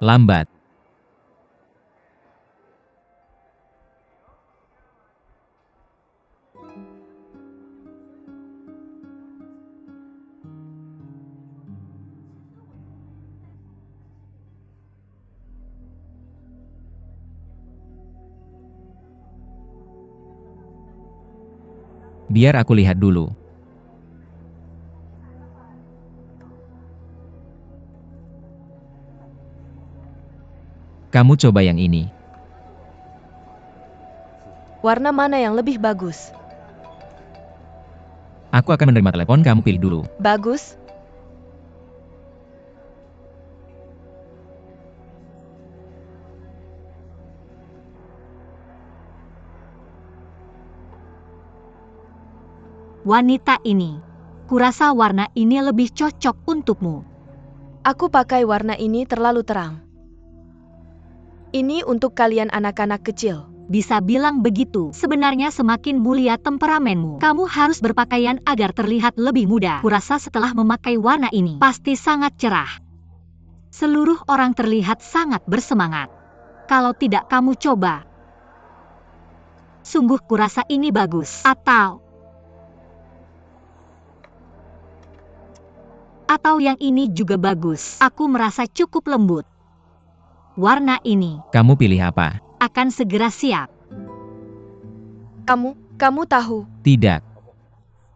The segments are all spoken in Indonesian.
Lambat. Biar aku lihat dulu. Kamu coba yang ini. Warna mana yang lebih bagus? Aku akan menerima telepon, kamu pilih dulu. Bagus. Wanita ini. Kurasa warna ini lebih cocok untukmu. Aku pakai warna ini terlalu terang. Ini untuk kalian anak-anak kecil. Bisa bilang begitu. Sebenarnya semakin mulia temperamenmu, kamu harus berpakaian agar terlihat lebih muda. Kurasa setelah memakai warna ini, pasti sangat cerah. Seluruh orang terlihat sangat bersemangat. Kalau tidak kamu coba. Sungguh kurasa ini bagus. Atau yang ini juga bagus. Aku merasa cukup lembut. Warna ini. Kamu pilih apa? Akan segera siap. Kamu tahu. Tidak.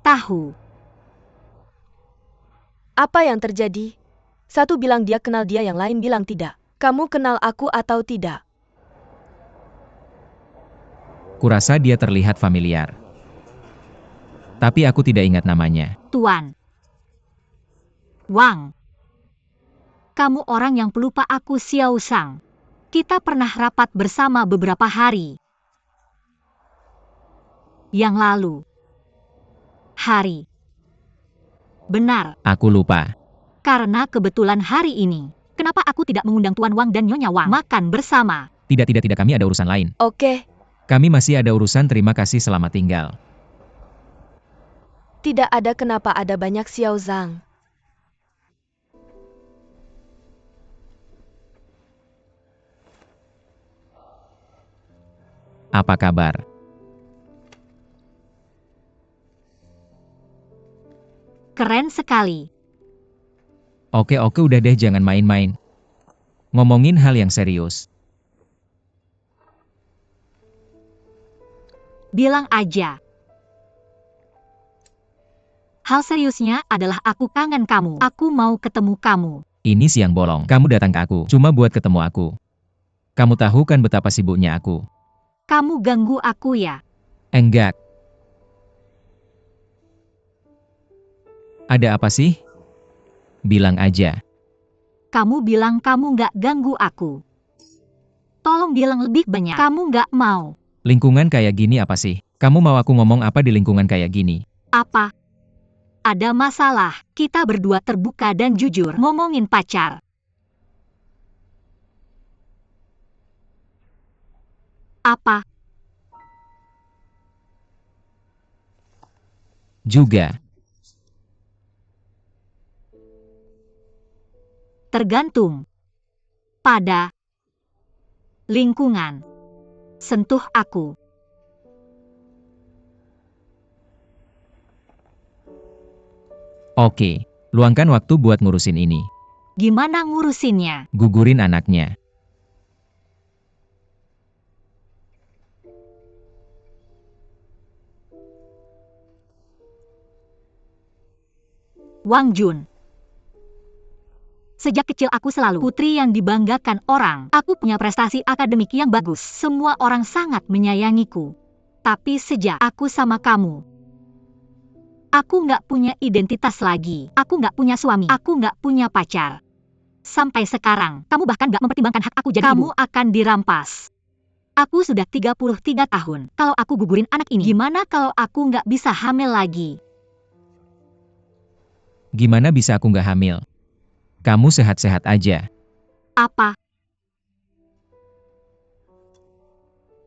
Tahu. Apa yang terjadi? Satu bilang dia kenal dia, yang lain bilang tidak. Kamu kenal aku atau tidak? Kurasa dia terlihat familiar. Tapi aku tidak ingat namanya. Tuan Wang. Kamu orang yang pelupa aku, Xiao Shang. Kita pernah rapat bersama beberapa hari yang lalu. Benar. Aku lupa. Karena kebetulan hari ini. Kenapa aku tidak mengundang Tuan Wang dan Nyonya Wang makan bersama? Tidak, kami ada urusan lain. Oke. Kami masih ada urusan, terima kasih, selamat tinggal. Tidak ada, kenapa ada banyak Xiao Zhang. Apa kabar? Keren sekali. Oke, udah deh, jangan main-main. Ngomongin hal yang serius. Bilang aja. Hal seriusnya adalah aku kangen kamu. Aku mau ketemu kamu. Ini siang bolong. Kamu datang ke aku, cuma buat ketemu aku. Kamu tahu kan betapa sibuknya aku. Kamu ganggu aku ya? Enggak. Ada apa sih? Bilang aja. Kamu bilang kamu nggak ganggu aku. Tolong bilang lebih banyak. Kamu nggak mau. Lingkungan kayak gini apa sih? Kamu mau aku ngomong apa di lingkungan kayak gini? Apa? Ada masalah. Kita berdua terbuka dan jujur ngomongin pacar. Apa? Juga. Tergantung pada lingkungan. Sentuh aku. Oke, luangkan waktu buat ngurusin ini. Gimana ngurusinnya? Gugurin anaknya. Wang Jun. Sejak kecil aku selalu putri yang dibanggakan orang. Aku punya prestasi akademik yang bagus. Semua orang sangat menyayangiku. Tapi sejak aku sama kamu, aku nggak punya identitas lagi. Aku nggak punya suami. Aku nggak punya pacar. Sampai sekarang, kamu bahkan nggak mempertimbangkan hak aku jadi ibu. Kamu akan dirampas. Aku sudah 33 tahun. Kalau aku gugurin anak ini, gimana kalau aku nggak bisa hamil lagi? Gimana bisa aku nggak hamil? Kamu sehat-sehat aja. Apa?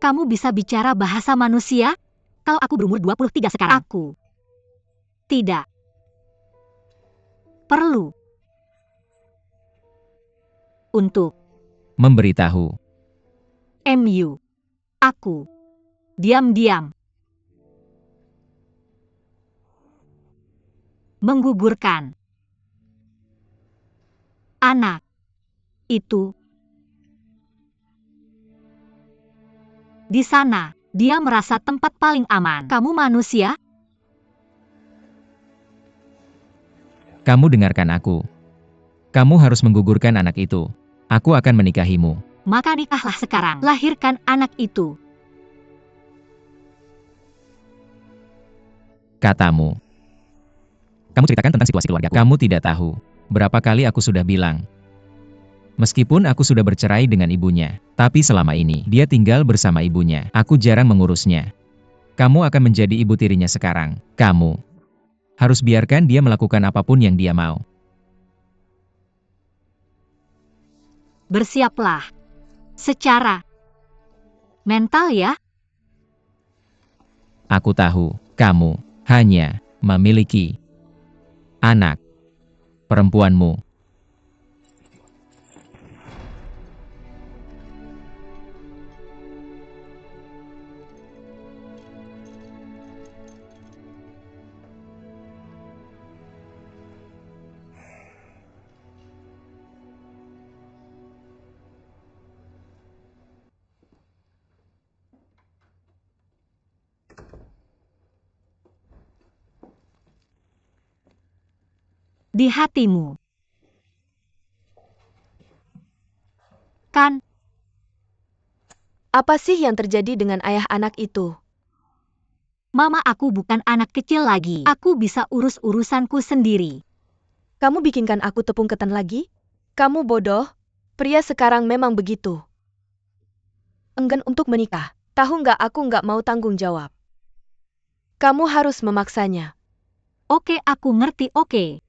Kamu bisa bicara bahasa manusia? Kalau aku berumur 23 sekarang. Aku tidak perlu untuk Memberitahu. Aku. Diam-diam. Menggugurkan. Anak. Itu. Di sana, dia merasa tempat paling aman. Kamu manusia? Kamu dengarkan aku. Kamu harus menggugurkan anak itu. Aku akan menikahimu. Maka nikahlah sekarang. Lahirkan anak itu. Katamu. Kamu ceritakan tentang situasi keluargaku. Kamu tidak tahu. Berapa kali aku sudah bilang. Meskipun aku sudah bercerai dengan ibunya, tapi selama ini dia tinggal bersama ibunya. Aku jarang mengurusnya. Kamu akan menjadi ibu tirinya sekarang. Kamu harus biarkan dia melakukan apapun yang dia mau. Bersiaplah. Secara mental ya. Aku tahu, kamu hanya memiliki anak perempuanmu. Di hatimu. Kan? Apa sih yang terjadi dengan ayah anak itu? Mama, aku bukan anak kecil lagi. Aku bisa urus urusanku sendiri. Kamu bikinkan aku tepung ketan lagi? Kamu bodoh. Pria sekarang memang begitu. Enggan untuk menikah. Tahu nggak, aku nggak mau tanggung jawab. Kamu harus memaksanya. Oke, aku ngerti, oke.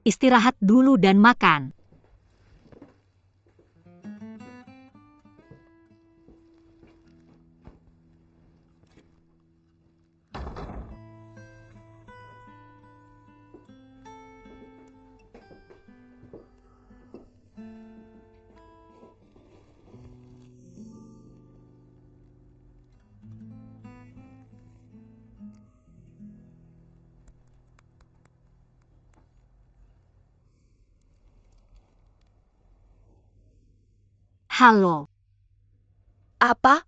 Istirahat dulu dan makan. Halo, Apa?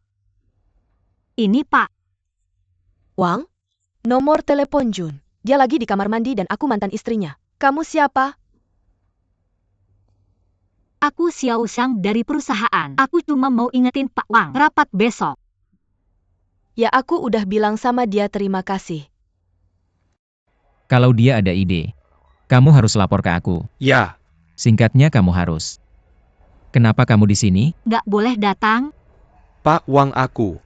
ini Pak. Wang? Nomor telepon Jun. Dia lagi di kamar mandi dan aku mantan istrinya. Kamu siapa? Aku Xiao Xiang dari perusahaan. Aku cuma mau ingetin Pak Wang rapat besok. Ya, aku udah bilang sama dia terima kasih. Kalau dia ada ide, kamu harus lapor ke aku. Ya, Singkatnya kamu harus. Kenapa kamu di sini? Nggak boleh datang? Pak Wang aku.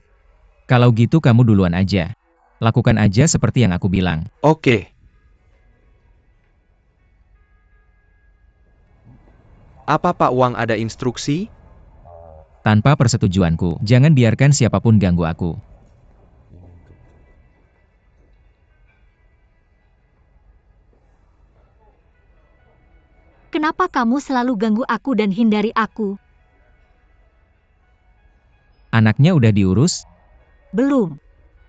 Kalau gitu kamu duluan aja. Lakukan aja seperti yang aku bilang. Oke. Apa Pak Wang ada instruksi? Tanpa persetujuanku, jangan biarkan siapapun ganggu aku. Kenapa kamu selalu ganggu aku dan hindari aku? Anaknya udah diurus? Belum.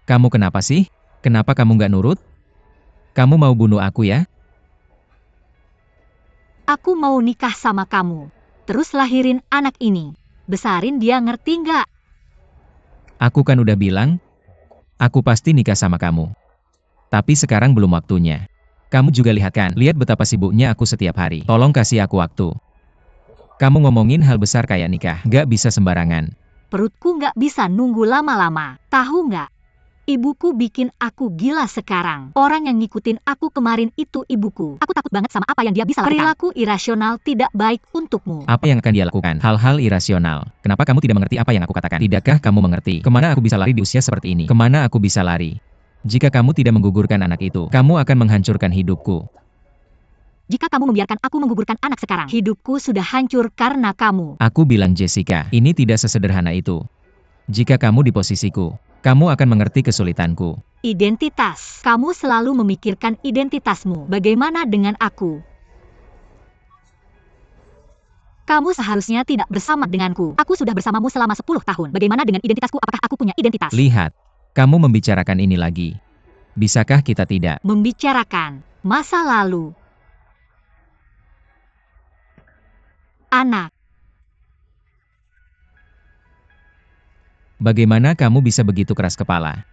Kamu kenapa sih? Kenapa kamu nggak nurut? Kamu mau bunuh aku ya? Aku mau nikah sama kamu. Terus lahirin anak ini. Besarin dia, ngerti nggak? Aku kan udah bilang, aku pasti nikah sama kamu. Tapi sekarang belum waktunya. Kamu juga lihat kan, lihat betapa sibuknya aku setiap hari. Tolong kasih aku waktu. Kamu ngomongin hal besar kayak nikah, nggak bisa sembarangan. Perutku nggak bisa nunggu lama-lama. Tahu nggak? Ibuku bikin aku gila sekarang. Orang yang ngikutin aku kemarin itu ibuku. Aku takut banget sama apa yang dia bisa lakukan. Perilaku irasional tidak baik untukmu. Apa yang akan dia lakukan? Hal-hal irasional. Kenapa kamu tidak mengerti apa yang aku katakan? Tidakkah kamu mengerti? Kemana aku bisa lari di usia seperti ini? Kemana aku bisa lari? Jika kamu tidak menggugurkan anak itu, kamu akan menghancurkan hidupku. Jika kamu membiarkan aku menggugurkan anak sekarang, hidupku sudah hancur karena kamu. Aku bilang Jessica, ini tidak sesederhana itu. Jika kamu di posisiku, kamu akan mengerti kesulitanku. Identitas. Kamu selalu memikirkan identitasmu. Bagaimana dengan aku? Kamu seharusnya tidak bersama denganku. Aku sudah bersamamu selama 10 tahun. Bagaimana dengan identitasku? Apakah aku punya identitas? Lihat, kamu membicarakan ini lagi. Bisakah kita tidak? Membicarakan masa lalu. Anak, Bagaimana kamu bisa begitu keras kepala?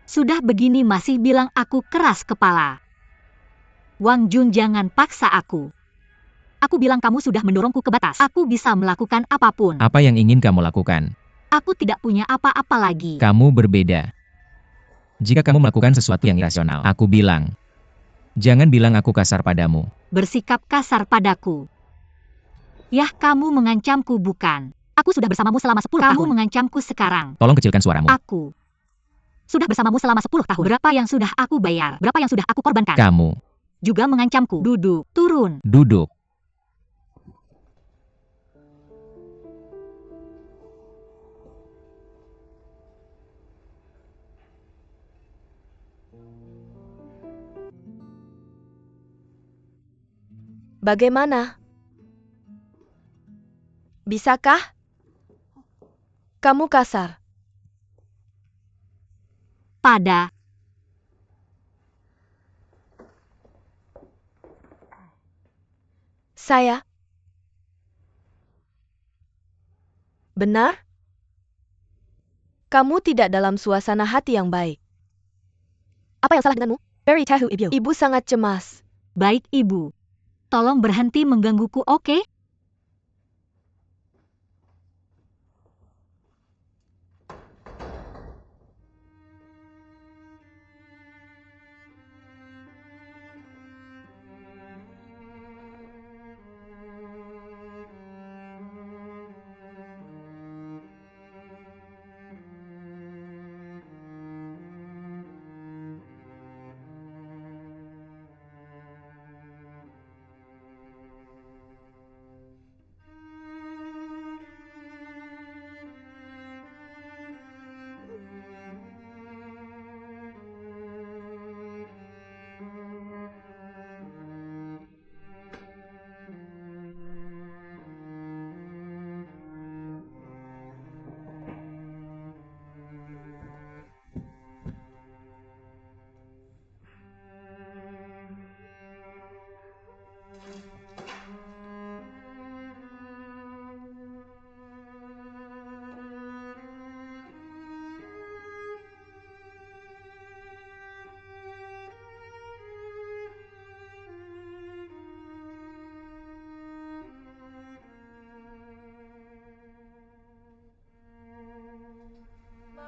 sudah begini masih bilang aku keras kepala. Wang Jun, jangan paksa aku. Aku bilang kamu sudah mendorongku ke batas. Aku bisa melakukan apapun. Apa yang ingin kamu lakukan? Aku tidak punya apa-apa lagi. Kamu berbeda. Jika kamu melakukan sesuatu yang irasional, aku bilang. Jangan bilang aku kasar padamu. Bersikap kasar padaku. Yah, kamu mengancamku bukan? Aku sudah bersamamu selama 10 tahun. Kamu mengancamku sekarang. Tolong kecilkan suaramu. Aku sudah bersamamu selama 10 tahun. Berapa yang sudah aku bayar? Berapa yang sudah aku korbankan? Kamu. Juga mengancamku. Duduk, turun. Duduk. Bagaimana? Bisakah? Kamu kasar. Pada Saya. Benar? Kamu tidak dalam suasana hati yang baik. Apa yang salah denganmu? Very tahu, Ibu. Ibu sangat cemas. baik ibu. Tolong berhenti menggangguku, oke?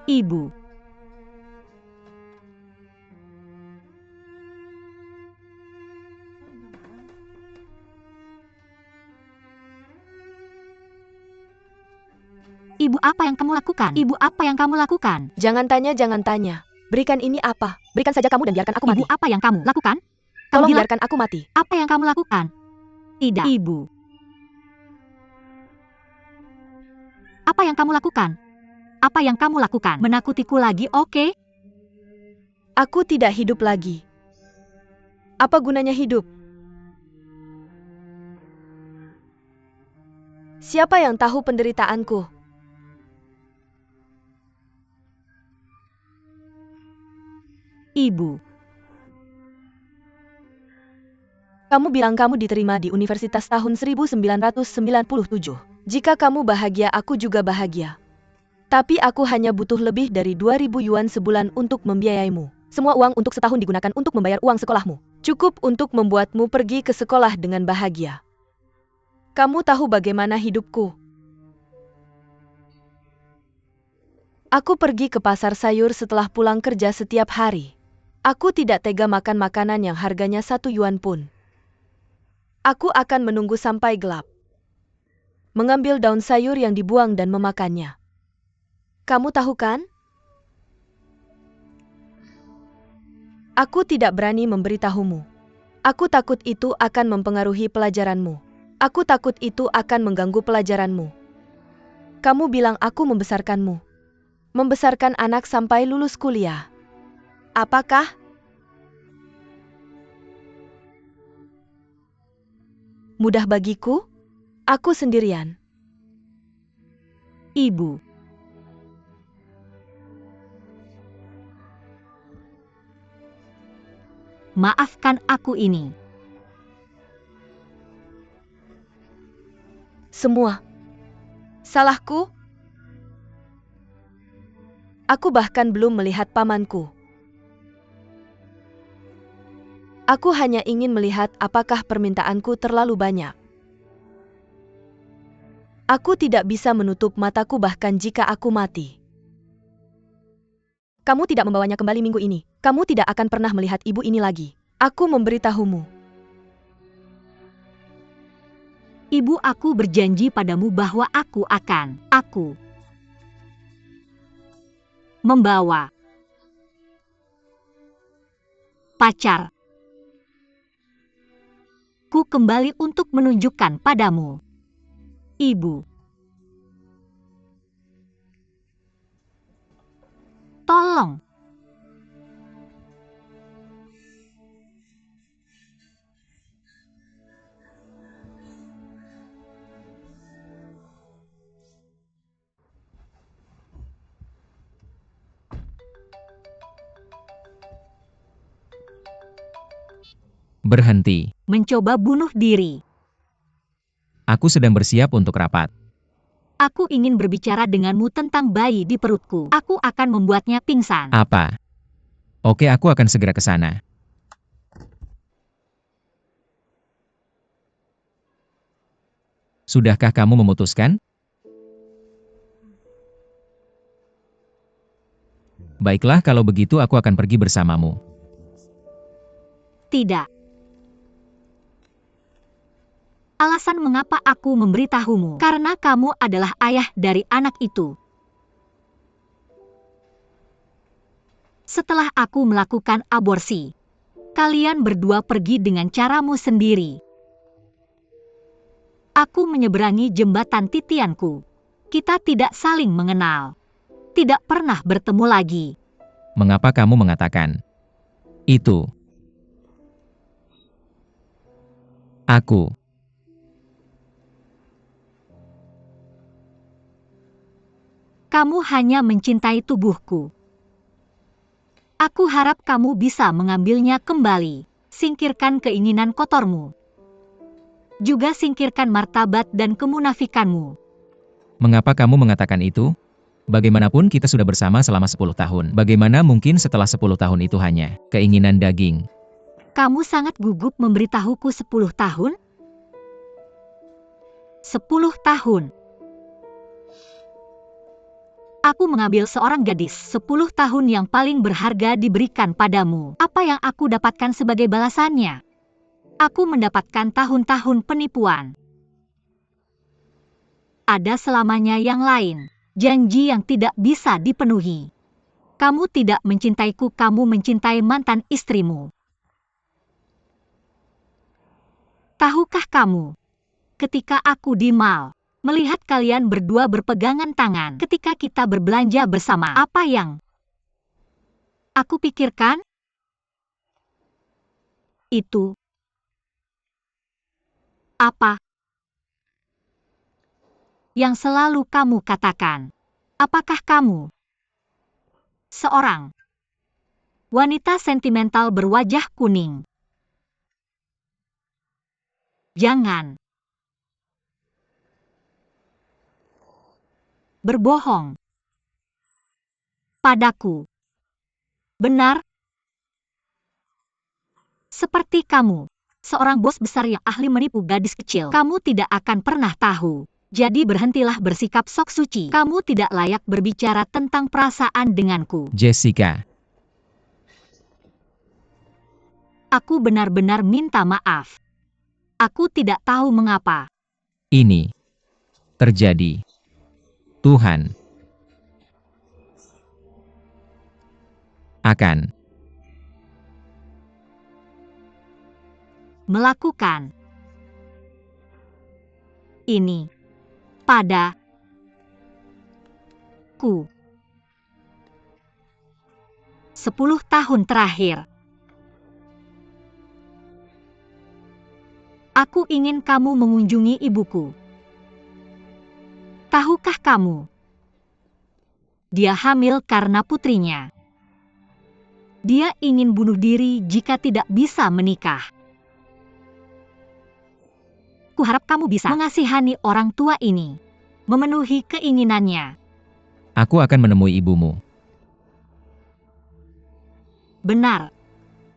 Ibu. Ibu, apa yang kamu lakukan? Ibu, apa yang kamu lakukan? Jangan tanya, jangan tanya. Berikan ini apa? Berikan saja kamu dan biarkan aku mati. Ibu, apa yang kamu lakukan? Kamu Tolong bilang, biarkan aku mati. apa yang kamu lakukan? Tidak, ibu. Apa yang kamu lakukan? Apa yang kamu lakukan? Menakutiku lagi, oke? Aku tidak hidup lagi. Apa gunanya hidup? Siapa yang tahu penderitaanku? Ibu. Kamu bilang kamu diterima di universitas tahun 1997. Jika kamu bahagia, aku juga bahagia. Tapi aku hanya butuh lebih dari 2.000 yuan sebulan untuk membiayaimu. Semua uang untuk setahun digunakan untuk membayar uang sekolahmu. Cukup untuk membuatmu pergi ke sekolah dengan bahagia. Kamu tahu bagaimana hidupku? Aku pergi ke pasar sayur setelah pulang kerja setiap hari. Aku tidak tega makan makanan yang harganya 1 yuan pun. Aku akan menunggu sampai gelap. Mengambil daun sayur yang dibuang dan memakannya. Kamu tahu kan? Aku tidak berani memberitahumu. Aku takut itu akan mempengaruhi pelajaranmu. Aku takut itu akan mengganggu pelajaranmu. Kamu bilang aku membesarkanmu. Membesarkan anak sampai lulus kuliah. Apakah? Mudah bagiku? Aku sendirian. Ibu. Maafkan aku ini. Semua salahku. Aku bahkan belum melihat pamanku. Aku hanya ingin melihat apakah permintaanku terlalu banyak. Aku tidak bisa menutup mataku bahkan jika aku mati. Kamu tidak membawanya kembali minggu ini. Kamu tidak akan pernah melihat ibu ini lagi. Aku memberitahumu. Ibu aku berjanji padamu bahwa aku akan membawa pacar ku kembali untuk menunjukkan padamu. Ibu. Tolong. Berhenti. Mencoba bunuh diri. Aku sedang bersiap untuk rapat. Aku ingin berbicara denganmu tentang bayi di perutku. Aku akan membuatnya pingsan. Apa? Oke, aku akan segera ke sana. Sudahkah kamu memutuskan? Baiklah, kalau begitu aku akan pergi bersamamu. Tidak. Alasan mengapa aku memberitahumu, karena kamu adalah ayah dari anak itu. Setelah aku melakukan aborsi, kalian berdua pergi dengan caramu sendiri. Aku menyeberangi jembatan titianku. Kita tidak saling mengenal. Tidak pernah bertemu lagi. Mengapa kamu mengatakan itu? Aku. Kamu hanya mencintai tubuhku. Aku harap kamu bisa mengambilnya kembali. Singkirkan keinginan kotormu. Juga singkirkan martabat dan kemunafikanmu. Mengapa kamu mengatakan itu? Bagaimanapun kita sudah bersama selama 10 tahun. Bagaimana mungkin setelah 10 tahun itu hanya keinginan daging? Kamu sangat gugup memberitahuku 10 tahun? 10 tahun. Aku mengambil seorang gadis 10 tahun yang paling berharga diberikan padamu. Apa yang aku dapatkan sebagai balasannya? Aku mendapatkan tahun-tahun penipuan. Ada selamanya yang lain. Janji yang tidak bisa dipenuhi. Kamu tidak mencintaiku, kamu mencintai mantan istrimu. Tahukah kamu? Ketika aku di mall, melihat kalian berdua berpegangan tangan ketika kita berbelanja bersama. Apa yang aku pikirkan? Itu apa yang selalu kamu katakan? Apakah kamu seorang wanita sentimental berwajah kuning? Jangan berbohong padaku. Benar? Seperti kamu, seorang bos besar yang ahli menipu gadis kecil. Kamu tidak akan pernah tahu. Jadi berhentilah bersikap sok suci. Kamu tidak layak berbicara tentang perasaan denganku. Jessica. Aku benar-benar minta maaf. Aku tidak tahu mengapa Ini terjadi. Tuhan akan melakukan ini padaku. 10 tahun terakhir. Aku ingin kamu mengunjungi ibuku. Tahukah kamu? Dia hamil karena putrinya. Dia ingin bunuh diri jika tidak bisa menikah. Kuharap kamu bisa mengasihani orang tua ini, memenuhi keinginannya. Aku akan menemui ibumu. Benar,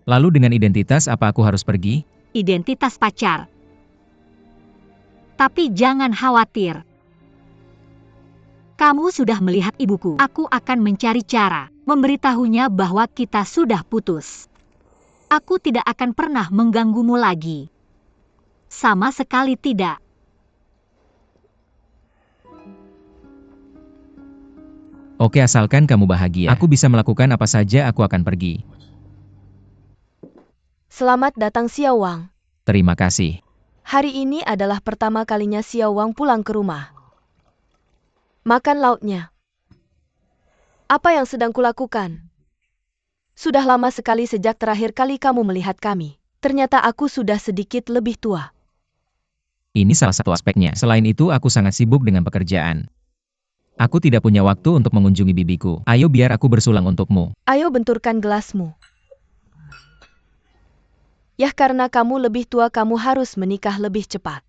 Lalu dengan identitas apa aku harus pergi? identitas pacar. Tapi jangan khawatir. Kamu sudah melihat ibuku. Aku akan mencari cara memberitahunya bahwa kita sudah putus. Aku tidak akan pernah mengganggumu lagi. Sama sekali tidak. Oke, asalkan kamu bahagia. Aku bisa melakukan apa saja, aku akan pergi. Selamat datang Xiao Wang. Terima kasih. Hari ini adalah pertama kalinya Xiao Wang pulang ke rumah. Makan lauknya. Apa yang sedang kulakukan? Sudah lama sekali sejak terakhir kali kamu melihat kami. Ternyata aku sudah sedikit lebih tua. Ini salah satu aspeknya. Selain itu, aku sangat sibuk dengan pekerjaan. Aku tidak punya waktu untuk mengunjungi bibiku. Ayo biar aku bersulang untukmu. Ayo benturkan gelasmu. Yah, karena kamu lebih tua kamu harus menikah lebih cepat.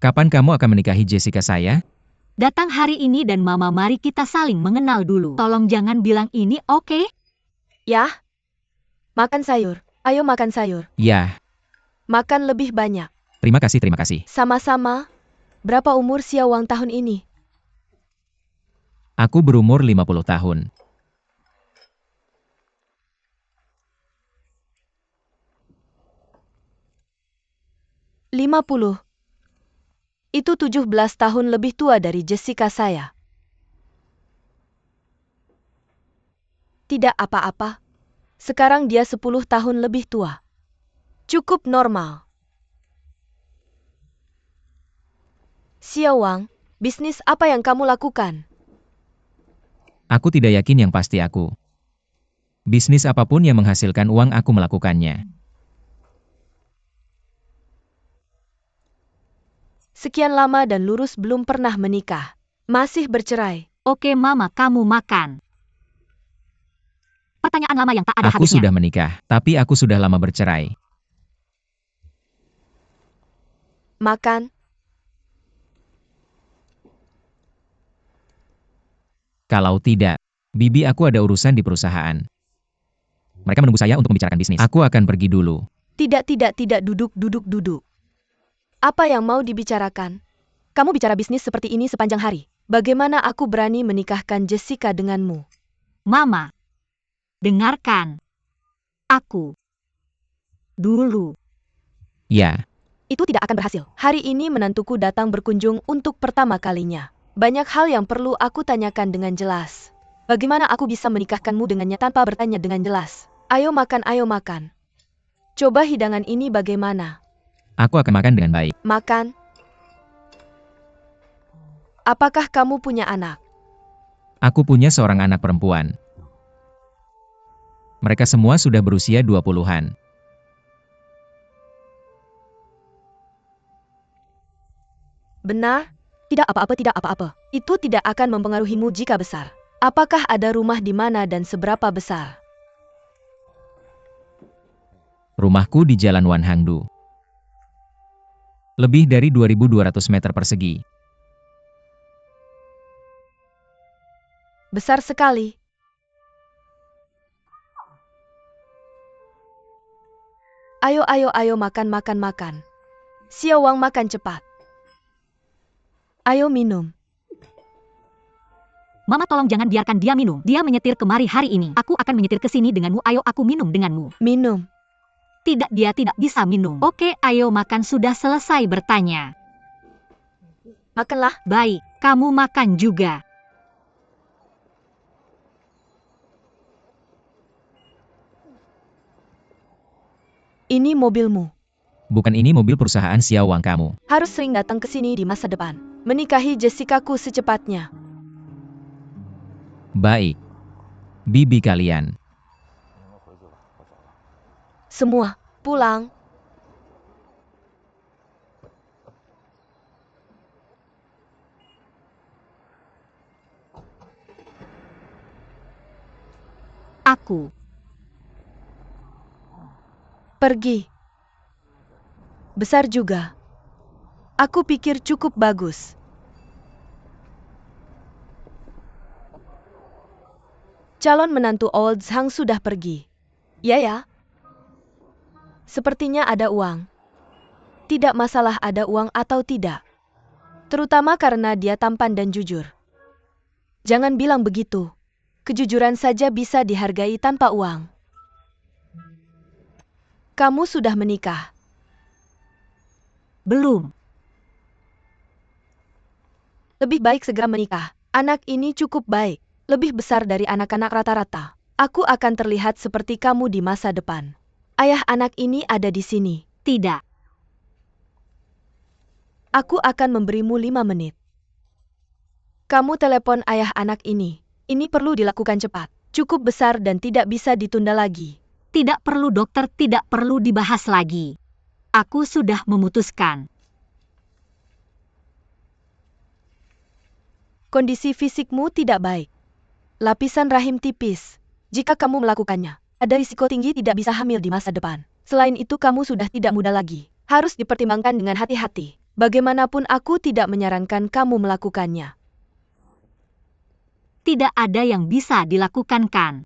Kapan kamu akan menikahi Jessica saya? Datang hari ini dan Mama, mari kita saling mengenal dulu. Tolong jangan bilang ini, oke? Yah. Makan sayur. Ayo makan sayur. Ya, Makan lebih banyak. terima kasih, terima kasih. Sama-sama. Berapa umur Xiao Wang tahun ini? Aku berumur 50 tahun. "50. Itu 17 tahun lebih tua dari Jessica saya. Tidak apa-apa. Sekarang dia 10 tahun lebih tua. Cukup normal. Xiao Wang, bisnis apa yang kamu lakukan? Aku tidak yakin yang pasti aku. Bisnis apapun yang menghasilkan uang aku melakukannya. Sekian lama dan lurus belum pernah menikah. Masih bercerai. Oke Mama, kamu makan. Pertanyaan lama yang tak ada Aku habisnya. sudah menikah, tapi aku sudah lama bercerai. Makan. Kalau tidak, bibi aku ada urusan di perusahaan. Mereka menunggu saya untuk membicarakan bisnis. Aku akan pergi dulu. Tidak, duduk. Apa yang mau dibicarakan? Kamu bicara bisnis seperti ini sepanjang hari. Bagaimana aku berani menikahkan Jessica denganmu? Mama, dengarkan. Aku. Dulu. Ya, Itu tidak akan berhasil. Hari ini menantuku datang berkunjung untuk pertama kalinya. Banyak hal yang perlu aku tanyakan dengan jelas. Bagaimana aku bisa menikahkanmu dengannya tanpa bertanya dengan jelas? Ayo makan, ayo makan. Coba hidangan ini bagaimana? aku akan makan dengan baik. Makan. Apakah kamu punya anak? Aku punya seorang anak perempuan. Mereka semua sudah berusia 20-an. Benar? Tidak apa-apa, tidak apa-apa. Itu tidak akan mempengaruhimu jika besar. Apakah ada rumah di mana dan seberapa besar? Rumahku di Jalan Wanhangdu. Lebih dari 2.200 meter persegi. Besar sekali. Ayo makan. Xiao Wang, makan cepat. Ayo minum. Mama, tolong jangan biarkan dia minum. Dia menyetir kemari hari ini. Aku akan menyetir ke sini denganmu. Ayo aku minum denganmu. Minum. Tidak, dia tidak bisa minum. Oke, ayo makan. Sudah selesai bertanya. Makanlah. Baik, kamu makan juga. Ini mobilmu. Bukan, ini mobil perusahaan Xiao Wang kamu. Harus sering datang ke sini di masa depan. Menikahi Jessicaku secepatnya. Baik. Bibi kalian. Semua pulang. Aku. Pergi. Besar juga. Aku pikir cukup bagus. Calon menantu Old Zhang sudah pergi. Ya. Sepertinya ada uang. Tidak masalah ada uang atau tidak. Terutama karena dia tampan dan jujur. Jangan bilang begitu. Kejujuran saja bisa dihargai tanpa uang. Kamu sudah menikah. Belum. Lebih baik segera menikah. Anak ini cukup baik. Lebih besar dari anak-anak rata-rata. Aku akan terlihat seperti kamu di masa depan. Ayah anak ini ada di sini. Tidak. Aku akan memberimu 5 menit. Kamu telepon ayah anak ini. Ini perlu dilakukan cepat. Cukup besar dan tidak bisa ditunda lagi. Tidak perlu dokter, tidak perlu dibahas lagi. Aku sudah memutuskan. Kondisi fisikmu tidak baik. Lapisan rahim tipis. Jika kamu melakukannya, ada risiko tinggi tidak bisa hamil di masa depan. Selain itu kamu sudah tidak muda lagi. Harus dipertimbangkan dengan hati-hati. Bagaimanapun aku tidak menyarankan kamu melakukannya. Tidak ada yang bisa dilakukan kan?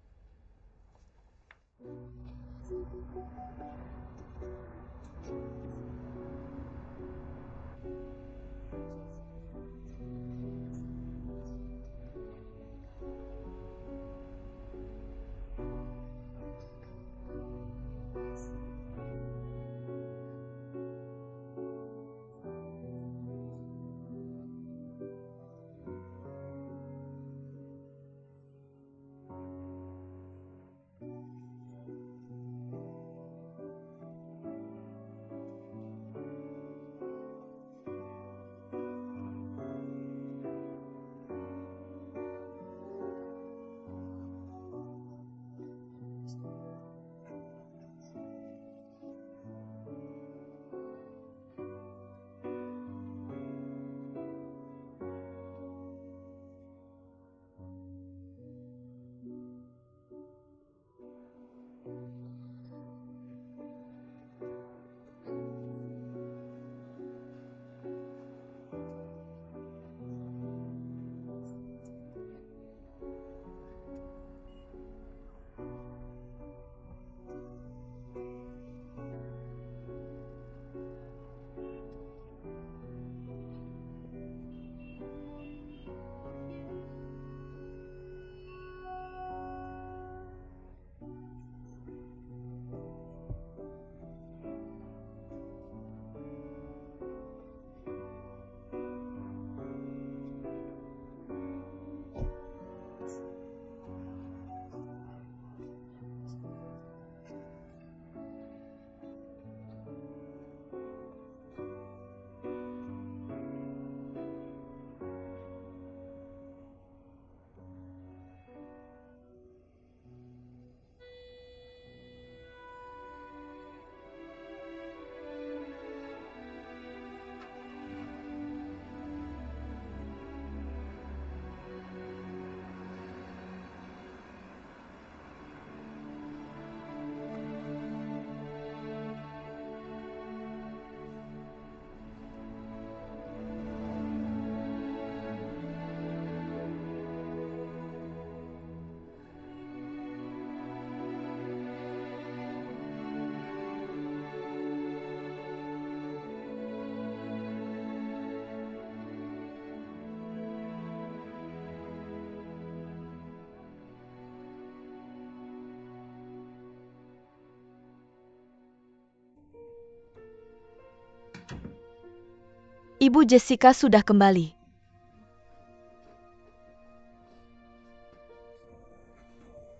Ibu Jessica sudah kembali.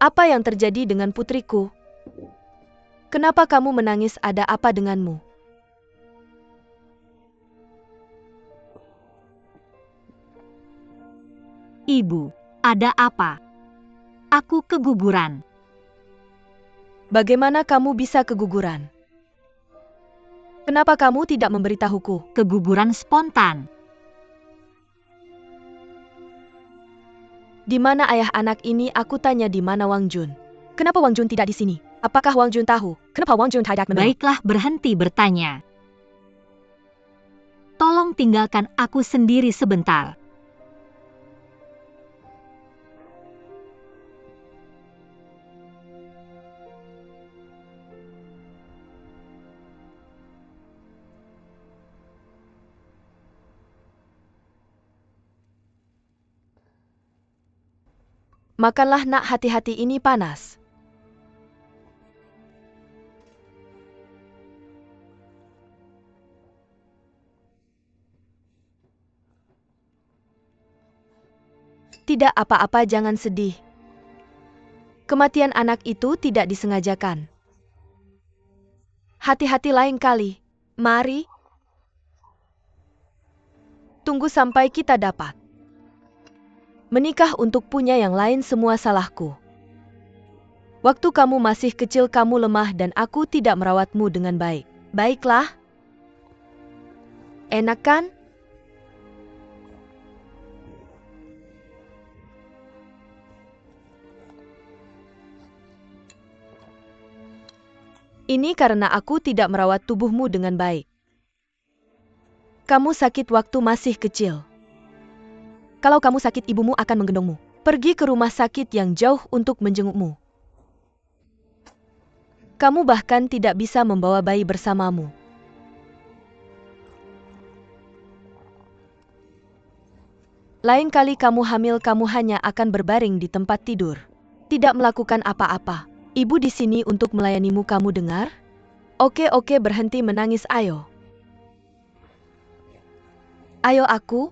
Apa yang terjadi dengan putriku? Kenapa kamu menangis? Ada apa denganmu? Ibu, ada apa? Aku keguguran. Bagaimana kamu bisa keguguran? Kenapa kamu tidak memberitahuku? Keguguran spontan. Di mana ayah anak ini? Aku tanya di mana Wang Jun. Kenapa Wang Jun tidak di sini? Apakah Wang Jun tahu kenapa Wang Jun tidak menolak? Baiklah, berhenti bertanya. Tolong tinggalkan aku sendiri sebentar. Makanlah nak, hati-hati ini panas. Tidak apa-apa, jangan sedih. Kematian anak itu tidak disengajakan. Hati-hati lain kali. Mari. Tunggu sampai kita dapat. Menikah untuk punya yang lain semua salahku. Waktu kamu masih kecil kamu lemah dan aku tidak merawatmu dengan baik. Baiklah. Enak kan? Ini karena aku tidak merawat tubuhmu dengan baik. Kamu sakit waktu masih kecil. Kalau kamu sakit, ibumu akan menggendongmu. Pergi ke rumah sakit yang jauh untuk menjengukmu. Kamu bahkan tidak bisa membawa bayi bersamamu. Lain kali kamu hamil, kamu hanya akan berbaring di tempat tidur. Tidak melakukan apa-apa. Ibu di sini untuk melayanimu, kamu dengar? Oke, berhenti menangis, ayo. Ayo aku.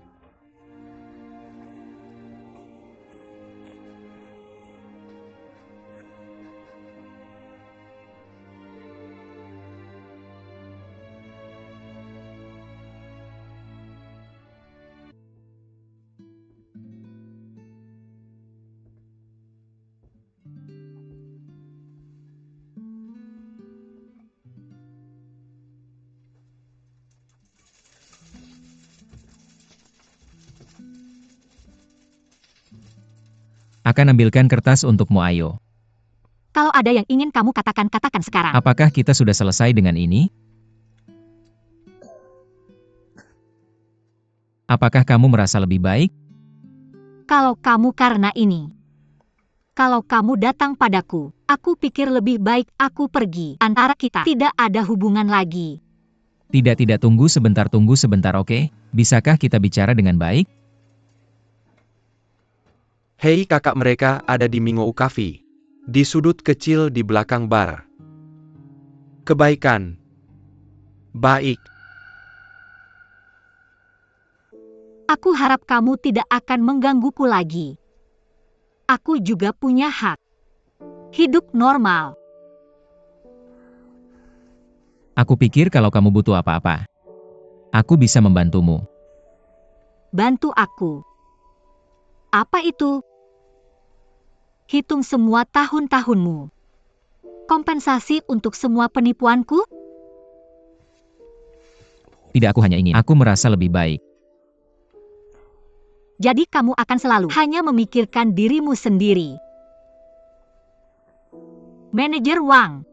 Akan ambilkan kertas untukmu, ayo. Kalau ada yang ingin kamu katakan, katakan sekarang. Apakah kita sudah selesai dengan ini? Apakah kamu merasa lebih baik? Kalau kamu karena ini. Kalau kamu datang padaku, aku pikir lebih baik aku pergi. Antara kita tidak ada hubungan lagi. Tidak, tunggu sebentar, oke? Bisakah kita bicara dengan baik? Hei, kakak mereka ada di Mingo Cafe. Di sudut kecil di belakang bar. Kebaikan. Baik. Aku harap kamu tidak akan menggangguku lagi. Aku juga punya hak. Hidup normal. Aku pikir kalau kamu butuh apa-apa, aku bisa membantumu. Bantu aku. Apa itu? Hitung semua tahun-tahunmu. Kompensasi untuk semua penipuanku? Tidak, aku hanya ingin. Aku merasa lebih baik. Jadi kamu akan selalu hanya memikirkan dirimu sendiri. Manajer Wang.